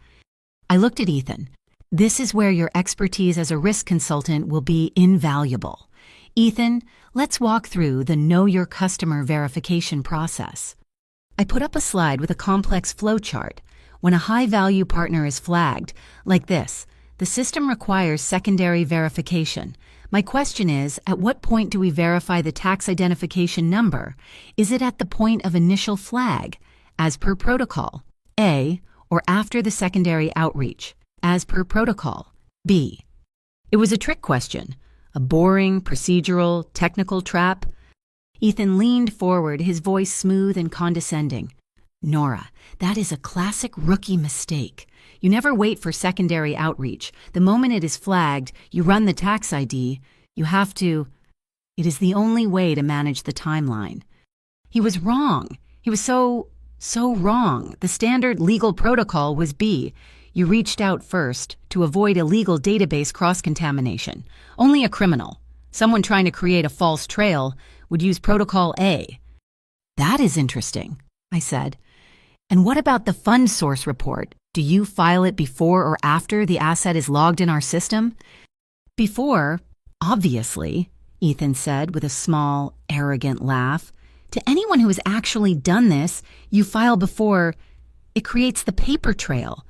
I looked at Ethan. "This is where your expertise as a risk consultant will be invaluable. Ethan, let's walk through the Know Your Customer verification process." I put up a slide with a complex flowchart. When a high-value partner is flagged, like this, the system requires secondary verification. My question is, at what point do we verify the tax identification number? Is it at the point of initial flag, as per protocol, A, or after the secondary outreach, as per protocol, B? It was a trick question, a boring, procedural, technical trap. Ethan leaned forward, his voice smooth and condescending. "Nora, that is a classic rookie mistake. You never wait for secondary outreach. The moment it is flagged, you run the tax ID. You have to. It is the only way to manage the timeline." He was wrong. He was so wrong. The standard legal protocol was B. You reached out first to avoid illegal database cross-contamination. Only a criminal, someone trying to create a false trail, would use protocol A. "That is interesting," I said. And what about the fund source report? Do you file it before or after the asset is logged in our system? Before, obviously, Ethan said with a small, arrogant laugh. To anyone who has actually done this, you file before. It creates the paper trail.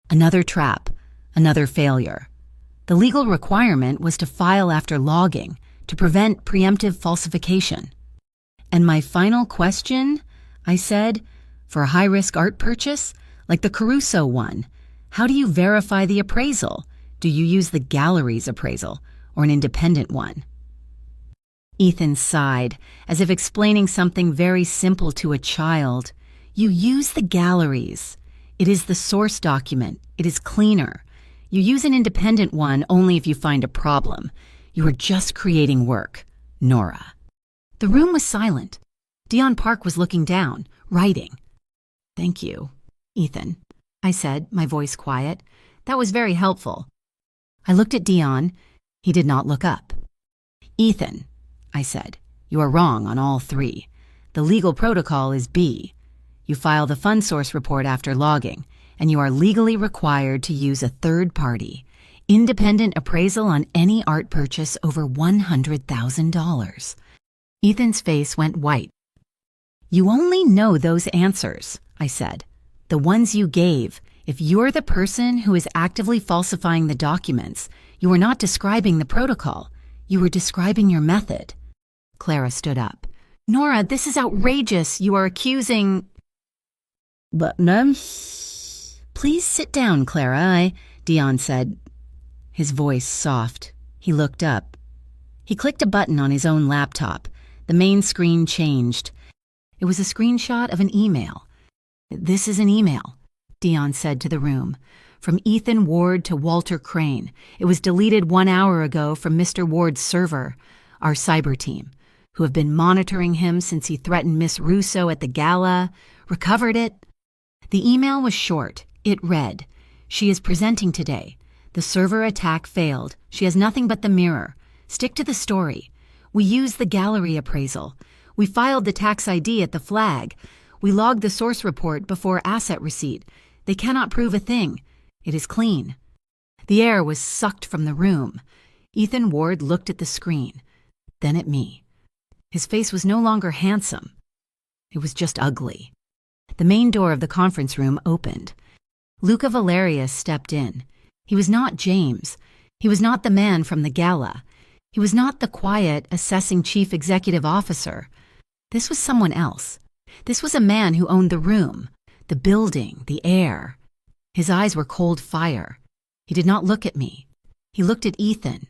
Another trap, another failure. The legal requirement was to file after logging to prevent preemptive falsification. And my final question, I said, for a high-risk art purchase, like the Caruso one, how do you verify the appraisal? Do you use the gallery's appraisal or an independent one? Ethan sighed, as if explaining something very simple to a child. You use the galleries. It is the source document. It is cleaner. You use an independent one only if you find a problem. You are just creating work. Nora. The room was silent. Dion Park was looking down, writing. Thank you, Ethan, I said, my voice quiet. That was very helpful. I looked at Dion. He did not look up. Ethan, I said, you are wrong on all three. The legal protocol is B. You file the fund source report after logging, and you are legally required to use a third party, independent appraisal on any art purchase over $100,000. Ethan's face went white. You only know those answers, I said. The ones you gave. If you're the person who is actively falsifying the documents, you are not describing the protocol. You are describing your method. Clara stood up. Nora, this is outrageous. You are accusing... But, ma'am? Please sit down, Clara, Dion said, his voice soft. He looked up. He clicked a button on his own laptop. The main screen changed. It was a screenshot of an email. This is an email, Dion said to the room. From Ethan Ward to Walter Crane. It was deleted 1 hour ago from Mr. Ward's server, our cyber team, who have been monitoring him since he threatened Miss Russo at the gala, recovered it. The email was short. It read, she is presenting today. The server attack failed. She has nothing but the mirror. Stick to the story. We used the gallery appraisal. We filed the tax ID at the flag. We logged the source report before asset receipt. They cannot prove a thing. It is clean. The air was sucked from the room. Ethan Ward looked at the screen, then at me. His face was no longer handsome. It was just ugly. The main door of the conference room opened. Luca Valerius stepped in. He was not James. He was not the man from the gala. He was not the quiet, assessing chief executive officer. This was someone else. This was a man who owned the room, the building, the air. His eyes were cold fire. He did not look at me. He looked at Ethan.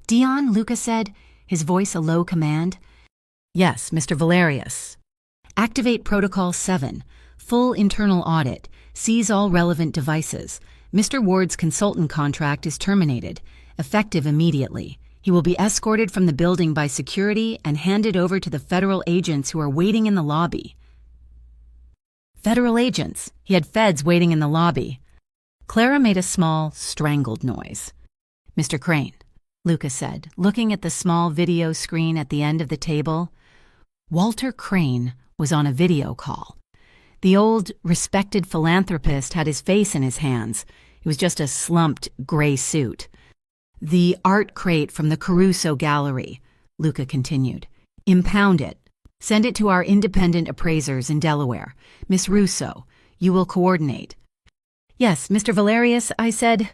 Dion, Luca said, his voice a low command. Yes, Mr. Valerius. Activate Protocol 7. Full internal audit. Seize all relevant devices. Mr. Ward's consultant contract is terminated, effective immediately. He will be escorted from the building by security and handed over to the federal agents who are waiting in the lobby. Federal agents. He had feds waiting in the lobby. Clara made a small, strangled noise. Mr. Crane, Luca said, looking at the small video screen at the end of the table. Walter Crane was on a video call. The old, respected philanthropist had his face in his hands. It was just a slumped, gray suit. The art crate from the Caruso Gallery, Luca continued. Impound it. Send it to our independent appraisers in Delaware. Miss Russo, you will coordinate. Yes, Mr. Valerius, I said.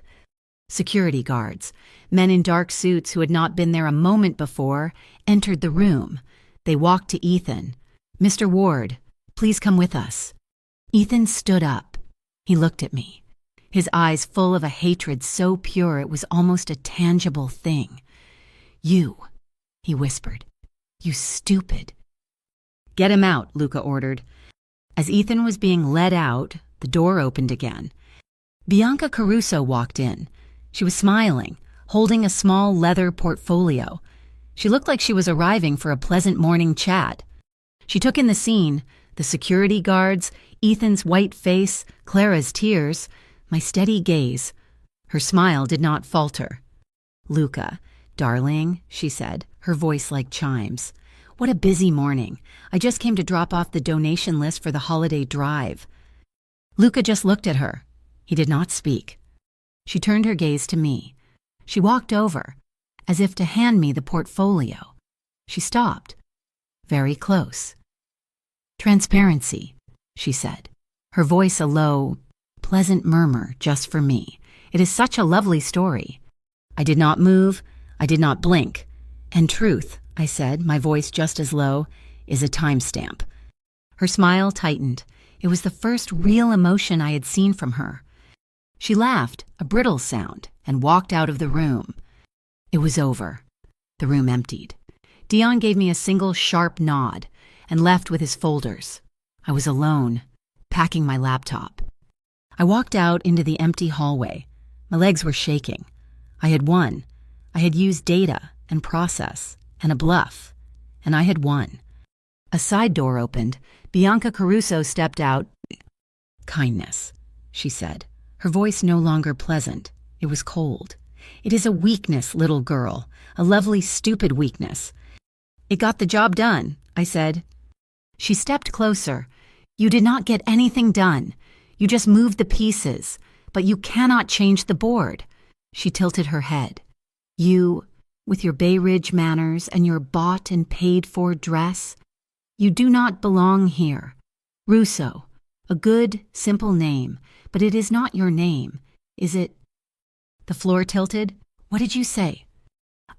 Security guards, men in dark suits who had not been there a moment before, entered the room. They walked to Ethan. Mr. Ward, please come with us. Ethan stood up. He looked at me, his eyes full of a hatred so pure it was almost a tangible thing. You, he whispered, you stupid. Get him out, Luca ordered. As Ethan was being led out, the door opened again. Bianca Caruso walked in. She was smiling, holding a small leather portfolio. She looked like she was arriving for a pleasant morning chat. She took in the scene, the security guards, Ethan's white face, Clara's tears, my steady gaze. Her smile did not falter. Luca, darling, she said, her voice like chimes. What a busy morning. I just came to drop off the donation list for the holiday drive. Luca just looked at her. He did not speak. She turned her gaze to me. She walked over, as if to hand me the portfolio. She stopped, very close. "Transparency," she said, her voice a low, pleasant murmur just for me. "It is such a lovely story." I did not move. I did not blink. "And truth," I said, my voice just as low, "is a timestamp." Her smile tightened. It was the first real emotion I had seen from her. She laughed, a brittle sound, and walked out of the room. It was over. The room emptied. Dion gave me a single sharp nod and left with his folders. I was alone, packing my laptop. I walked out into the empty hallway. My legs were shaking. I had won. I had used data and process and a bluff, and I had won. A side door opened. Bianca Caruso stepped out. "Kindness," she said, her voice no longer pleasant. It was cold. "It is a weakness, little girl, a lovely, stupid weakness." "It got the job done," I said. She stepped closer. "You did not get anything done. You just moved the pieces, but you cannot change the board." She tilted her head. "You, with your Bay Ridge manners and your bought and paid for dress, you do not belong here. Russo, a good, simple name, but it is not your name, is it?" The floor tilted. "What did you say?"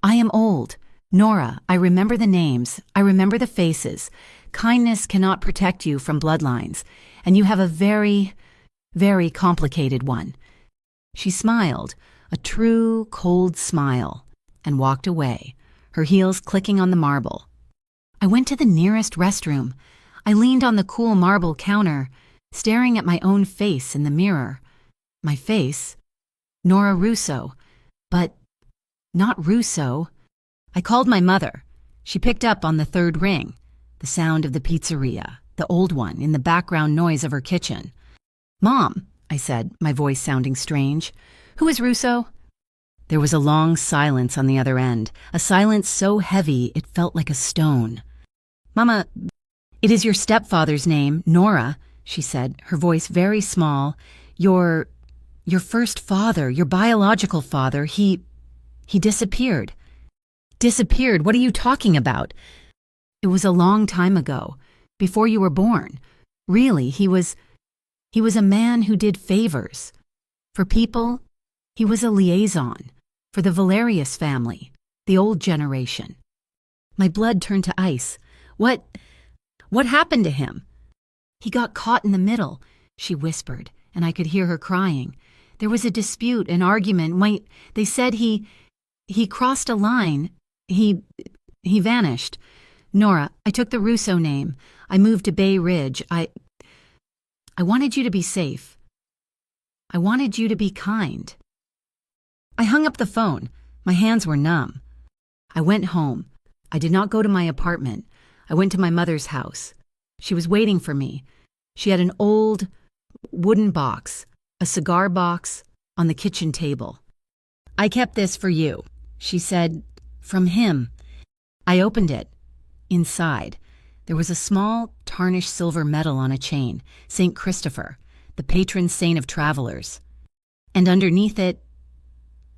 "I am old. Nora, I remember the names. I remember the faces. Kindness cannot protect you from bloodlines, and you have a very, very complicated one." She smiled, a true, cold smile, and walked away, her heels clicking on the marble. I went to the nearest restroom. I leaned on the cool marble counter, staring at my own face in the mirror. My face? Nora Russo. But not Russo. I called my mother. She picked up on the third ring, the sound of the pizzeria, the old one, in the background noise of her kitchen. "Mom," I said, my voice sounding strange. "Who is Russo?" There was a long silence on the other end, a silence so heavy it felt like a stone. "Mama, it is your stepfather's name, Nora," she said, her voice very small. Your first father, your biological father, he disappeared." "Disappeared? What are you talking about?" "It was a long time ago, before you were born. Really, he was a man who did favors. For people, he was a liaison. For the Valerius family, the old generation." My blood turned to ice. What happened to him?" "He got caught in the middle," she whispered, and I could hear her crying. "There was a dispute, an argument. They said he crossed a line. He vanished. Nora, I took the Russo name. I moved to Bay Ridge. I wanted you to be safe. I wanted you to be kind." I hung up the phone. My hands were numb. I went home. I did not go to my apartment. I went to my mother's house. She was waiting for me. She had an old wooden box, a cigar box, on the kitchen table. "I kept this for you," she said, "from him." I opened it. Inside, there was a small, tarnished silver medal on a chain, St. Christopher, the patron saint of travelers. And underneath it,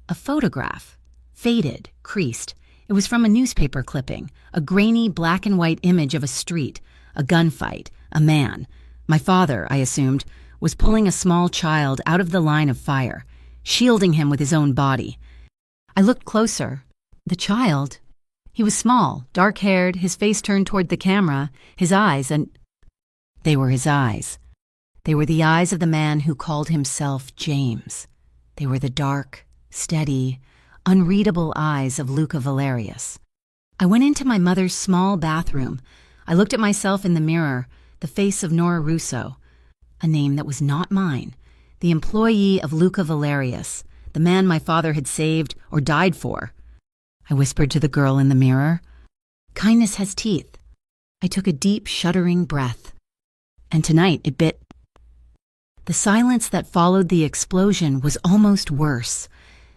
a photograph, faded, creased. It was from a newspaper clipping, a grainy black and white image of a street, a gunfight, a man. My father, I assumed, was pulling a small child out of the line of fire, shielding him with his own body. I looked closer. The child, he was small, dark-haired, his face turned toward the camera, his eyes, and they were his eyes. They were the eyes of the man who called himself James. They were the dark, steady, unreadable eyes of Luca Valerius. I went into my mother's small bathroom. I looked at myself in the mirror, the face of Nora Russo, a name that was not mine, the employee of Luca Valerius, the man my father had saved or died for. I whispered to the girl in the mirror, "Kindness has teeth." I took a deep, shuddering breath. And tonight it bit. The silence that followed the explosion was almost worse.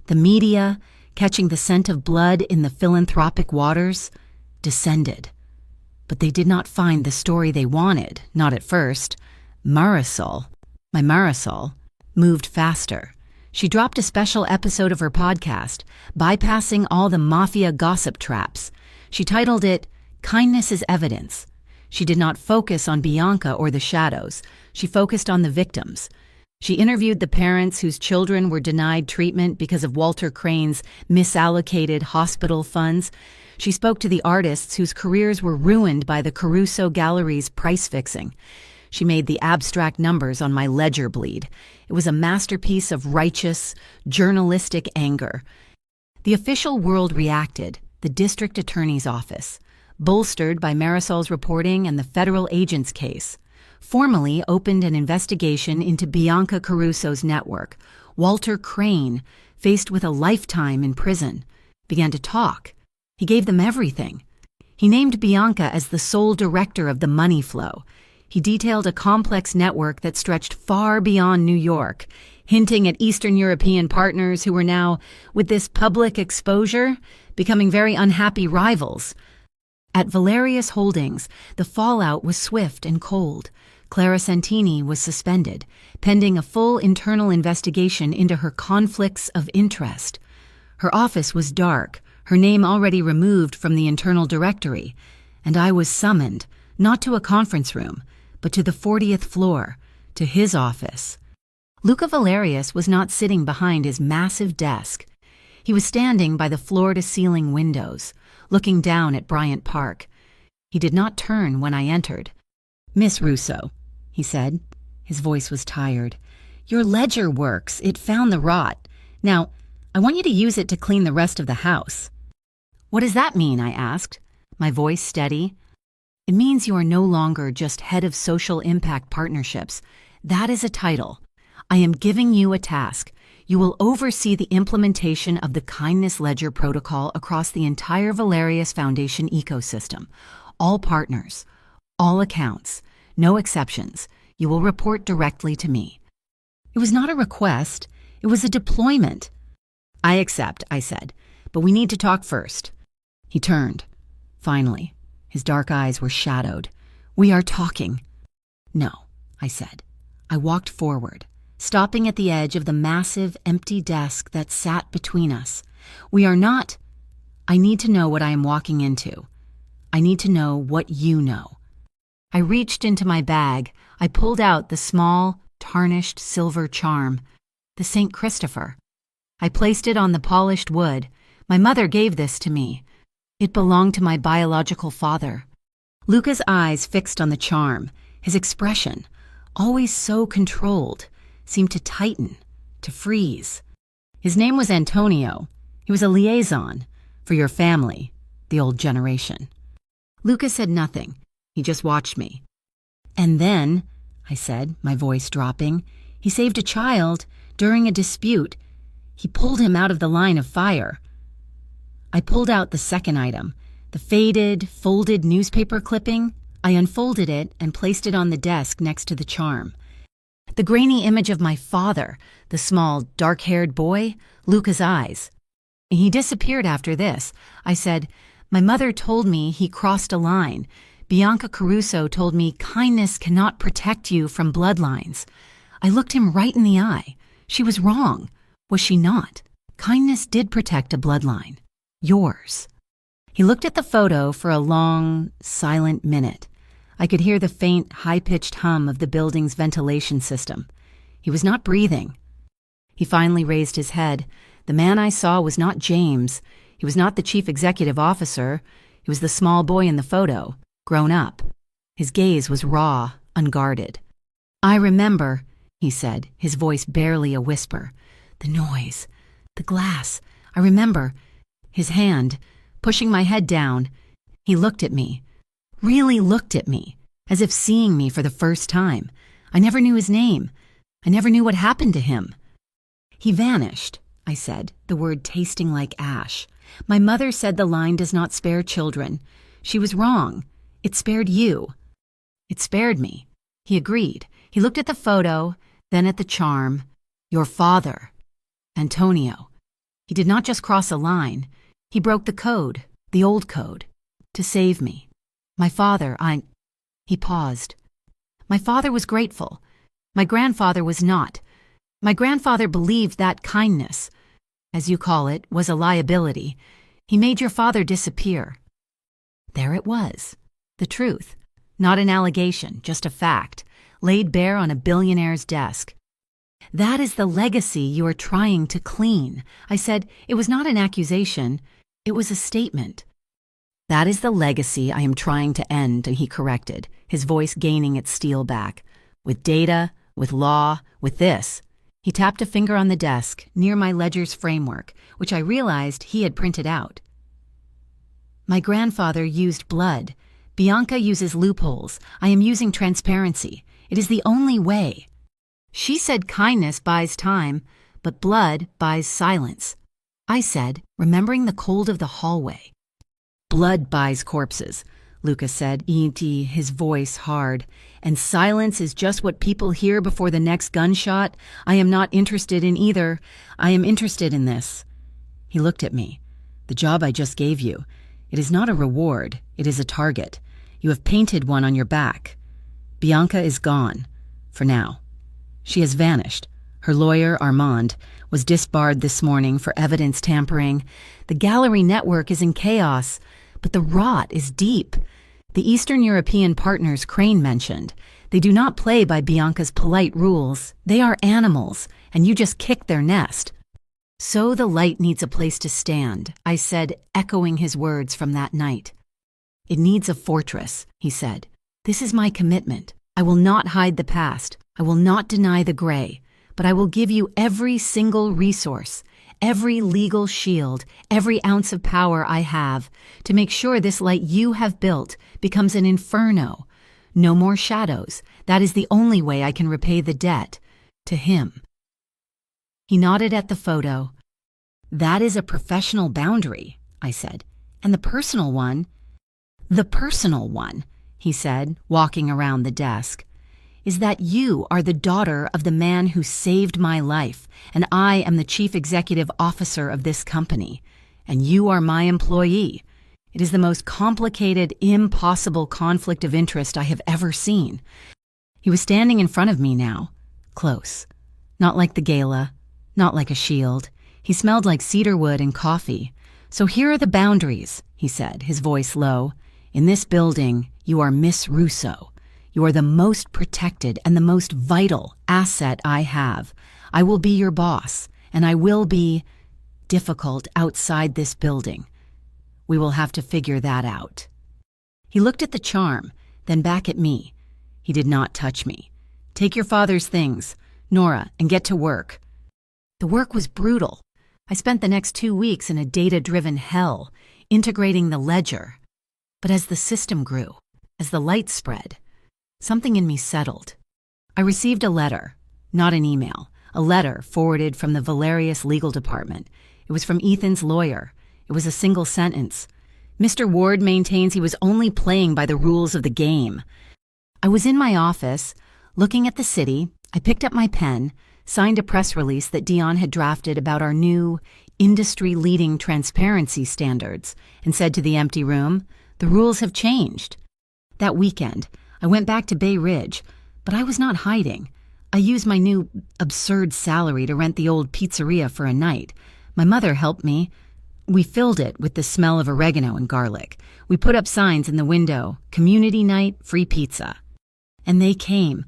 The media, catching the scent of blood in the philanthropic waters, descended. But they did not find the story they wanted, not at first. Marisol, my Marisol, moved faster. She dropped a special episode of her podcast, bypassing all the mafia gossip traps. She titled it, "Kindness is Evidence." She did not focus on Bianca or the shadows. She focused on the victims. She interviewed the parents whose children were denied treatment because of Walter Crane's misallocated hospital funds. She spoke to the artists whose careers were ruined by the Caruso Gallery's price fixing. She made the abstract numbers on my ledger bleed. It was a masterpiece of righteous, journalistic anger. The official world reacted, the district attorney's office, bolstered by Marisol's reporting and the federal agent's case, formally opened an investigation into Bianca Caruso's network. Walter Crane, faced with a lifetime in prison, began to talk. He gave them everything. He named Bianca as the sole director of the money flow. He detailed a complex network that stretched far beyond New York, hinting at Eastern European partners who were now, with this public exposure, becoming very unhappy rivals. At Valerius Holdings, the fallout was swift and cold. Clara Santini was suspended, pending a full internal investigation into her conflicts of interest. Her office was dark, her name already removed from the internal directory, and I was summoned, not to a conference room, but to the 40th floor, to his office. Luca Valerius was not sitting behind his massive desk. He was standing by the floor-to-ceiling windows, looking down at Bryant Park. He did not turn when I entered. "Miss Russo," he said. His voice was tired. "Your ledger works. It found the rot. Now, I want you to use it to clean the rest of the house." "What does that mean?" I asked, my voice steady. "It means you are no longer just head of social impact partnerships. That is a title. I am giving you a task. You will oversee the implementation of the Kindness Ledger protocol across the entire Valerius Foundation ecosystem. All partners, all accounts, no exceptions. You will report directly to me." It was not a request. It was a deployment. "I accept," I said, "but we need to talk first." He turned. Finally, his dark eyes were shadowed. "We are talking." "No," I said. I walked forward, stopping at the edge of the massive, empty desk that sat between us. "We are not. I need to know what I am walking into. I need to know what you know." I reached into my bag. I pulled out the small, tarnished silver charm, the St. Christopher. I placed it on the polished wood. My mother gave this to me. It belonged to my biological father. Luca's eyes fixed on the charm, his expression, always so controlled, seemed to tighten, to freeze. His name was Antonio. He was a liaison for your family, the old generation. Luca said nothing. He just watched me. "And then," I said, my voice dropping, "he saved a child during a dispute. He pulled him out of the line of fire." I pulled out the second item, the faded, folded newspaper clipping. I unfolded it and placed it on the desk next to the charm. The grainy image of my father, the small, dark-haired boy, Luca's eyes. "He disappeared after this." I said, "My mother told me he crossed a line. Bianca Caruso told me kindness cannot protect you from bloodlines." I looked him right in the eye. She was wrong, was she not? Kindness did protect a bloodline. Yours. He looked at the photo for a long, silent minute. I could hear the faint, high-pitched hum of the building's ventilation system. He was not breathing. He finally raised his head. The man I saw was not James. He was not the chief executive officer. He was the small boy in the photo, grown up. His gaze was raw, unguarded. "I remember," he said, his voice barely a whisper. "The noise, the glass. I remember." His hand, pushing my head down, he looked at me, really looked at me, as if seeing me for the first time. I never knew his name. I never knew what happened to him. "He vanished," I said, the word tasting like ash. "My mother said the line does not spare children. She was wrong. It spared you." "It spared me." He agreed. He looked at the photo, then at the charm. "Your father, Antonio. He did not just cross a line. He broke the code, the old code, to save me." My father, He paused. My father was grateful. My grandfather was not. My grandfather believed that kindness, as you call it, was a liability. He made your father disappear. There it was. The truth. Not an allegation, just a fact, laid bare on a billionaire's desk. That is the legacy you are trying to clean. I said, it was not an accusation. It was a statement. That is the legacy I am trying to end, he corrected, his voice gaining its steel back. With data, with law, with this. He tapped a finger on the desk, near my ledger's framework, which I realized he had printed out. My grandfather used blood. Bianca uses loopholes. I am using transparency. It is the only way. She said kindness buys time, but blood buys silence. I said, remembering the cold of the hallway. Blood buys corpses, Lucas said, his voice hard. And silence is just what people hear before the next gunshot. I am not interested in either. I am interested in this. He looked at me. The job I just gave you. It is not a reward. It is a target. You have painted one on your back. Bianca is gone. For now. She has vanished. Her lawyer, Armand, was disbarred this morning for evidence tampering. The gallery network is in chaos, but the rot is deep. The Eastern European partners Crane mentioned. They do not play by Bianca's polite rules. They are animals, and you just kicked their nest. So the light needs a place to stand, I said, echoing his words from that night. It needs a fortress, he said. This is my commitment. I will not hide the past. I will not deny the gray, but I will give you every single resource, every legal shield, every ounce of power I have to make sure this light you have built becomes an inferno. No more shadows. That is the only way I can repay the debt. To him. He nodded at the photo. That is a professional boundary, I said. And the personal one? The personal one, he said, walking around the desk, is that you are the daughter of the man who saved my life, and I am the chief executive officer of this company, and you are my employee. It is the most complicated, impossible conflict of interest I have ever seen. He was standing in front of me now, close. Not like the gala, not like a shield. He smelled like cedarwood and coffee. So here are the boundaries, he said, his voice low. In this building, you are Miss Russo. You are the most protected and the most vital asset I have. I will be your boss, and I will be difficult outside this building. We will have to figure that out. He looked at the charm, then back at me. He did not touch me. Take your father's things, Nora, and get to work. The work was brutal. I spent the next 2 weeks in a data-driven hell, integrating the ledger. But as the system grew, as the light spread, something in me settled. I received a letter, not an email, a letter forwarded from the Valerius legal department. It was from Ethan's lawyer. It was a single sentence. Mr. Ward maintains he was only playing by the rules of the game. I was in my office, looking at the city. I picked up my pen, signed a press release that Dion had drafted about our new industry-leading transparency standards, and said to the empty room, the rules have changed. That weekend, I went back to Bay Ridge, but I was not hiding. I used my new absurd salary to rent the old pizzeria for a night. My mother helped me. We filled it with the smell of oregano and garlic. We put up signs in the window, community night, free pizza. And they came.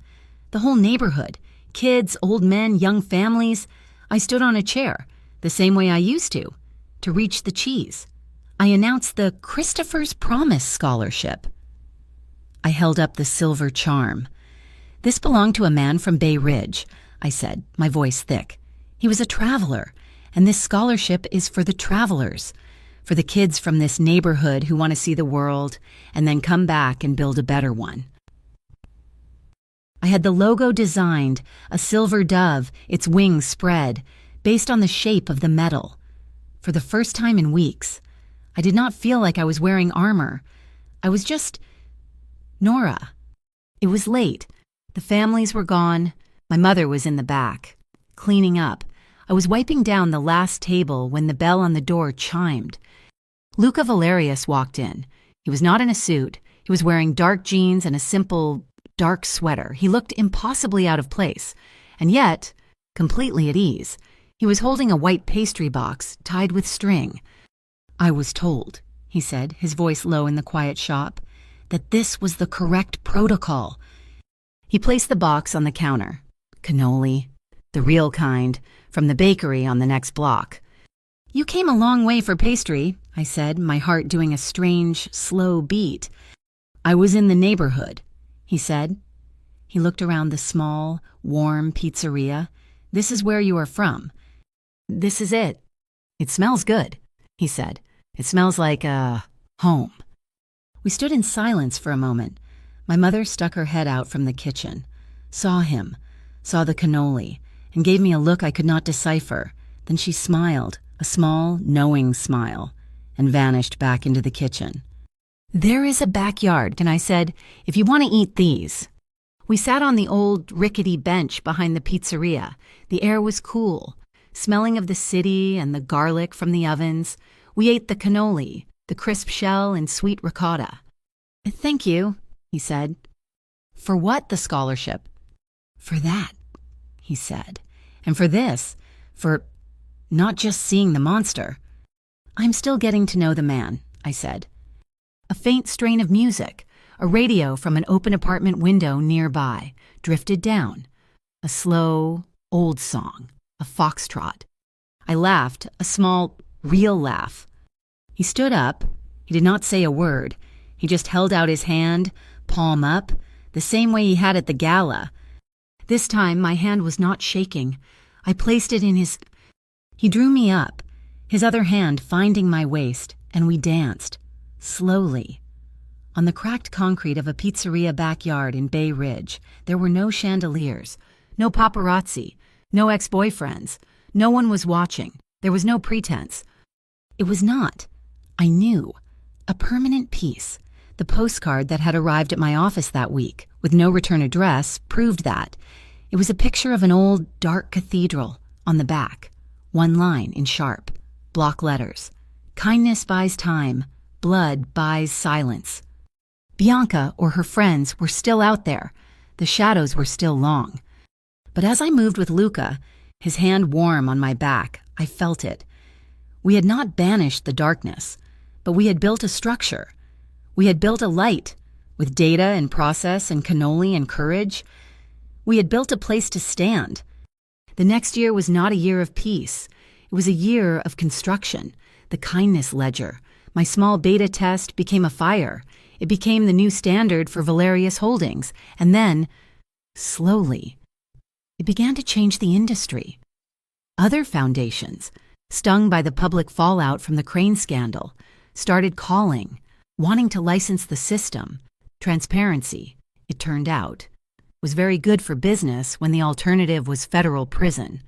The whole neighborhood. Kids, old men, young families. I stood on a chair, the same way I used to reach the cheese. I announced the Christopher's Promise Scholarship. I held up the silver charm. This belonged to a man from Bay Ridge, I said, my voice thick. He was a traveler, and this scholarship is for the travelers, for the kids from this neighborhood who want to see the world and then come back and build a better one. I had the logo designed, a silver dove, its wings spread, based on the shape of the metal. For the first time in weeks, I did not feel like I was wearing armor. I was just Nora. It was late. The families were gone. My mother was in the back, cleaning up. I was wiping down the last table when the bell on the door chimed. Luca Valerius walked in. He was not in a suit. He was wearing dark jeans and a simple, dark sweater. He looked impossibly out of place, and yet completely at ease. He was holding a white pastry box tied with string. "I was told," he said, his voice low in the quiet shop, "that this was the correct protocol." He placed the box on the counter. "Cannoli, the real kind, from the bakery on the next block." "You came a long way for pastry," I said, my heart doing a strange, slow beat. "I was in the neighborhood," he said. He looked around the small, warm pizzeria. "This is where you are from." "This is it." "It smells good," he said. "It smells like, home." We stood in silence for a moment. My mother stuck her head out from the kitchen, saw him, saw the cannoli, and gave me a look I could not decipher. Then she smiled, a small, knowing smile, and vanished back into the kitchen. "There is a backyard," and I said, "if you want to eat these." We sat on the old, rickety bench behind the pizzeria. The air was cool, smelling of the city and the garlic from the ovens. We ate the cannoli, the crisp shell and sweet ricotta. "Thank you," he said. "For what, the scholarship?" "For that," he said. "And for this, for not just seeing the monster." "I'm still getting to know the man," I said. A faint strain of music, a radio from an open apartment window nearby, drifted down. A slow, old song, a foxtrot. I laughed, a small, real laugh. He stood up. He did not say a word. He just held out his hand, palm up, the same way he had at the gala. This time my hand was not shaking. I placed it in his... He drew me up, his other hand finding my waist, and we danced, slowly. On the cracked concrete of a pizzeria backyard in Bay Ridge, there were no chandeliers, no paparazzi, no ex-boyfriends. No one was watching. There was no pretense. It was not, I knew, a permanent piece. The postcard that had arrived at my office that week, with no return address, proved that. It was a picture of an old, dark cathedral. On the back, one line in sharp, block letters. "Kindness buys time. Blood buys silence." Bianca or her friends were still out there. The shadows were still long. But as I moved with Luca, his hand warm on my back, I felt it. We had not banished the darkness, but we had built a structure. We had built a light, with data and process and cannoli and courage. We had built a place to stand. The next year was not a year of peace. It was a year of construction, the kindness ledger. My small beta test became a fire. It became the new standard for Valerius Holdings. And then, slowly, it began to change the industry. Other foundations, stung by the public fallout from the Crane scandal, started calling, wanting to license the system. Transparency, it turned out, was very good for business when the alternative was federal prison.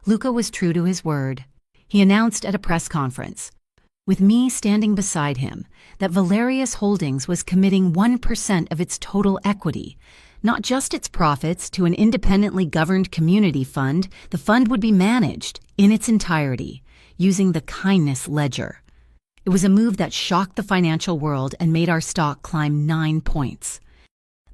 Luca was true to his word. He announced at a press conference, with me standing beside him, that Valerius Holdings was committing 1% of its total equity, not just its profits, to an independently governed community fund. The fund would be managed in its entirety, using the kindness ledger. It was a move that shocked the financial world and made our stock climb 9 points.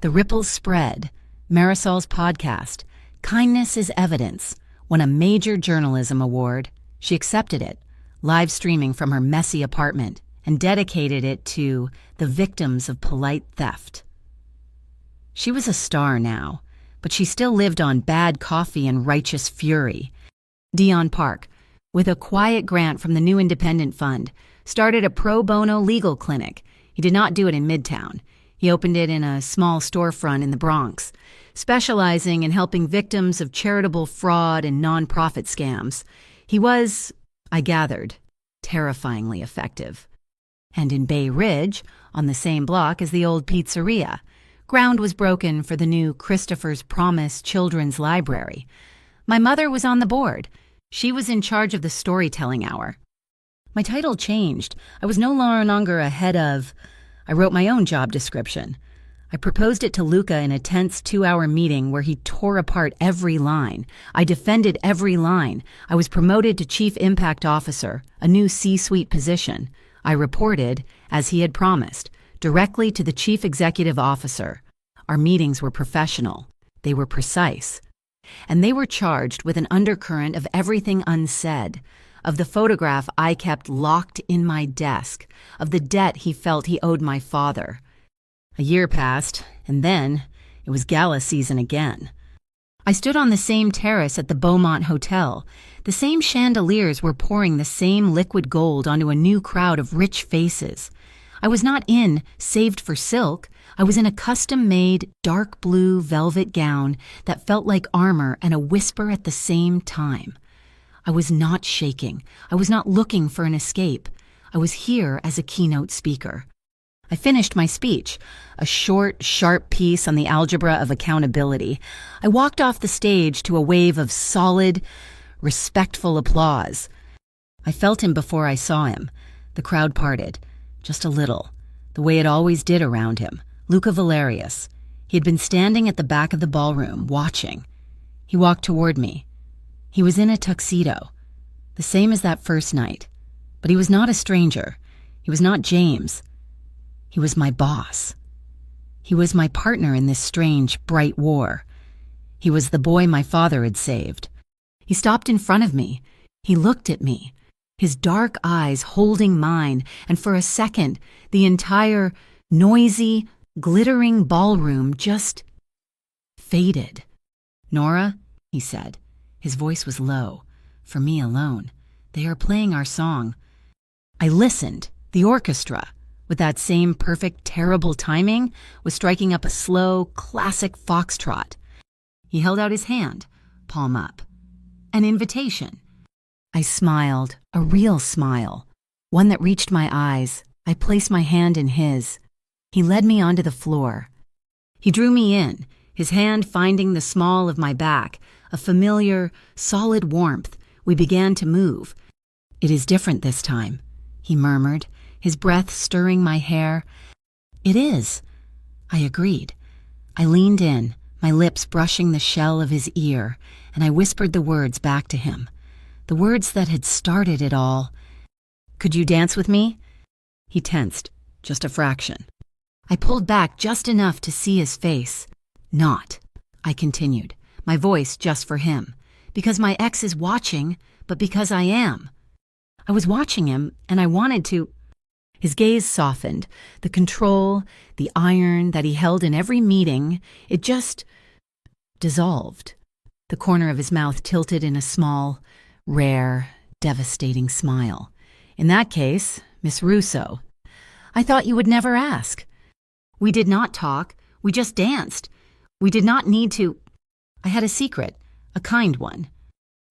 The ripples spread. Marisol's podcast, Kindness is Evidence, won a major journalism award. She accepted it, live streaming from her messy apartment, and dedicated it to the victims of polite theft. She was a star now, but she still lived on bad coffee and righteous fury. Dion Park, with a quiet grant from the New Independent Fund, started a pro bono legal clinic. He did not do it in Midtown. He opened it in a small storefront in the Bronx, specializing in helping victims of charitable fraud and nonprofit scams. He was, I gathered, terrifyingly effective. And in Bay Ridge, on the same block as the old pizzeria, ground was broken for the new Christopher's Promise Children's Library. My mother was on the board. She was in charge of the storytelling hour. My title changed. I was no longer a head of... I wrote my own job description. I proposed it to Luca in a tense 2-hour meeting where he tore apart every line. I defended every line. I was promoted to Chief Impact Officer, a new C-suite position. I reported, as he had promised, directly to the chief executive officer. Our meetings were professional. They were precise. And they were charged with an undercurrent of everything unsaid, of the photograph I kept locked in my desk, of the debt he felt he owed my father. A year passed, and then it was gala season again. I stood on the same terrace at the Beaumont Hotel. The same chandeliers were pouring the same liquid gold onto a new crowd of rich faces. I was not in Saved for Silk. I was in a custom-made dark blue velvet gown that felt like armor and a whisper at the same time. I was not shaking. I was not looking for an escape. I was here as a keynote speaker. I finished my speech, a short, sharp piece on the algebra of accountability. I walked off the stage to a wave of solid, respectful applause. I felt him before I saw him. The crowd parted, just a little, the way it always did around him. Luca Valerius. He had been standing at the back of the ballroom, watching. He walked toward me. He was in a tuxedo, the same as that first night. But he was not a stranger. He was not James. He was my boss. He was my partner in this strange, bright war. He was the boy my father had saved. He stopped in front of me. He looked at me, his dark eyes holding mine, and for a second, the entire noisy, glittering ballroom just faded. "Nora," he said. His voice was low, for me alone. "They are playing our song." I listened. The orchestra, with that same perfect, terrible timing, was striking up a slow, classic foxtrot. He held out his hand, palm up. An invitation. I smiled, a real smile, one that reached my eyes. I placed my hand in his. He led me onto the floor. He drew me in, his hand finding the small of my back, a familiar, solid warmth. We began to move. "It is different this time," he murmured, his breath stirring my hair. "It is," I agreed. I leaned in, my lips brushing the shell of his ear, and I whispered the words back to him, the words that had started it all. "Could you dance with me?" He tensed, just a fraction. I pulled back just enough to see his face. "Not," I continued, my voice just for him, "because my ex is watching, but because I am." I was watching him, and I wanted to. His gaze softened, the control, the iron that he held in every meeting, it just dissolved. The corner of his mouth tilted in a small, rare, devastating smile. "In that case, Miss Russo, I thought you would never ask." "We did not talk. We just danced. We did not need to." I had a secret, a kind one.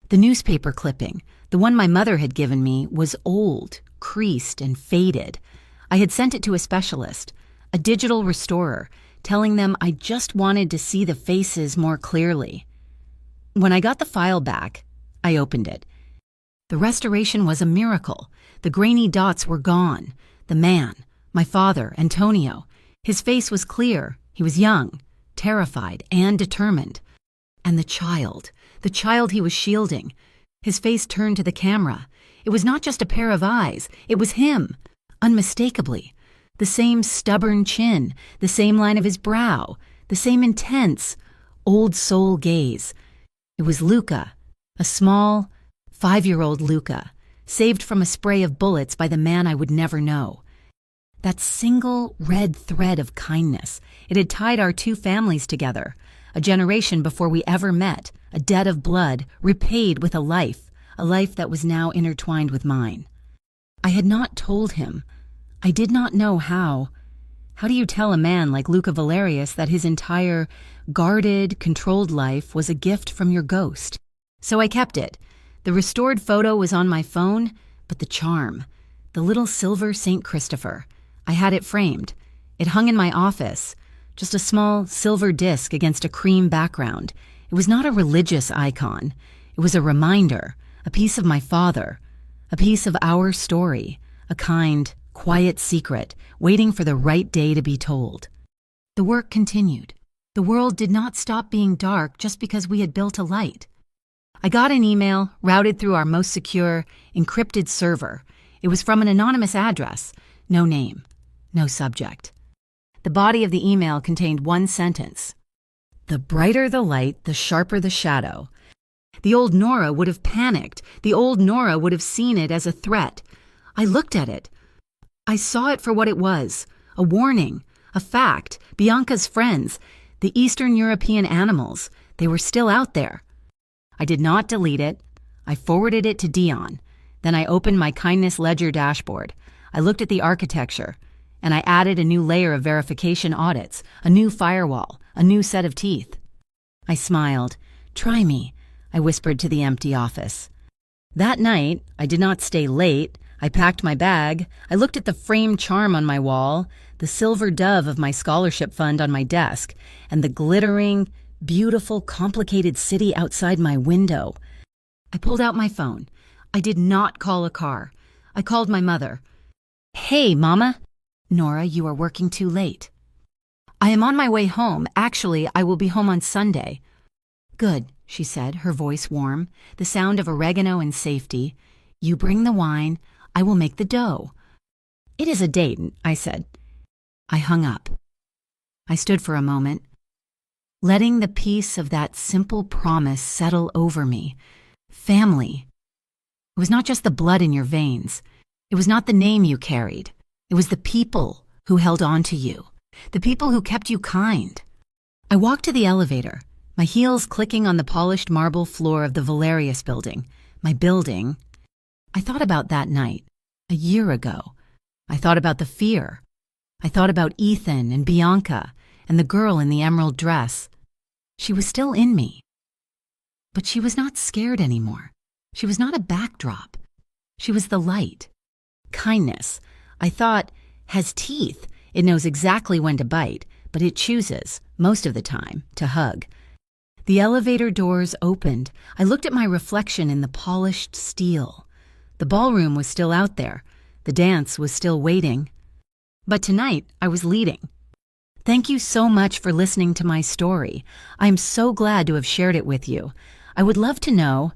The newspaper clipping, the one my mother had given me, was old, creased, and faded. I had sent it to a specialist, a digital restorer, telling them I just wanted to see the faces more clearly. When I got the file back, I opened it. The restoration was a miracle. The grainy dots were gone. The man, my father, Antonio, his face was clear. He was young, terrified, and determined. And the child he was shielding. His face turned to the camera. It was not just a pair of eyes. It was him, unmistakably. The same stubborn chin, the same line of his brow, the same intense, old soul gaze. It was Luca, a small, 5-year-old Luca, saved from a spray of bullets by the man I would never know. That single red thread of kindness, it had tied our two families together, a generation before we ever met, a debt of blood, repaid with a life that was now intertwined with mine. I had not told him. I did not know how. How do you tell a man like Luca Valerius that his entire, guarded, controlled life was a gift from your ghost? So I kept it. The restored photo was on my phone, but the charm, the little silver St. Christopher, I had it framed. It hung in my office, just a small silver disc against a cream background. It was not a religious icon. It was a reminder, a piece of my father, a piece of our story, a kind, quiet secret, waiting for the right day to be told. The work continued. The world did not stop being dark just because we had built a light. I got an email routed through our most secure, encrypted server. It was from an anonymous address, no name, no subject. The body of the email contained one sentence: "The brighter the light, the sharper the shadow." The old Nora would have panicked. The old Nora would have seen it as a threat. I looked at it. I saw it for what it was: a warning, a fact. Bianca's friends, the Eastern European animals, they were still out there. I did not delete it. I forwarded it to Dion. Then I opened my kindness ledger dashboard. I looked at the architecture, and I added a new layer of verification audits, a new firewall, a new set of teeth. I smiled. "Try me," I whispered to the empty office. That night, I did not stay late. I packed my bag. I looked at the framed charm on my wall, the silver dove of my scholarship fund on my desk, and the glittering, beautiful, complicated city outside my window. I pulled out my phone. I did not call a car. I called my mother. "Hey, Mama." "Nora, you are working too late." "I am on my way home. Actually, I will be home on Sunday." "Good," she said, her voice warm, the sound of oregano and safety. "You bring the wine. I will make the dough." "It is a date," I said. I hung up. I stood for a moment, letting the peace of that simple promise settle over me. Family. It was not just the blood in your veins. It was not the name you carried. It was the people who held on to you, the people who kept you kind. I walked to the elevator, my heels clicking on the polished marble floor of the Valerius building, my building. I thought about that night, a year ago. I thought about the fear. I thought about Ethan and Bianca and the girl in the emerald dress. She was still in me. But she was not scared anymore. She was not a backdrop. She was the light. Kindness, I thought, has teeth. It knows exactly when to bite, but it chooses, most of the time, to hug. The elevator doors opened. I looked at my reflection in the polished steel. The ballroom was still out there. The dance was still waiting. But tonight, I was leading. Thank you so much for listening to my story. I am so glad to have shared it with you. I would love to know,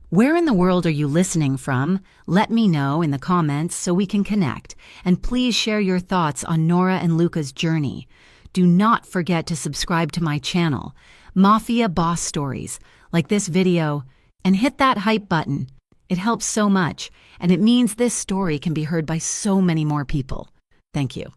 where in the world are you listening from? Let me know in the comments so we can connect. And please share your thoughts on Nora and Luca's journey. Do not forget to subscribe to my channel, Mafia Boss Stories, like this video, and hit that hype button. It helps so much, and it means this story can be heard by so many more people. Thank you.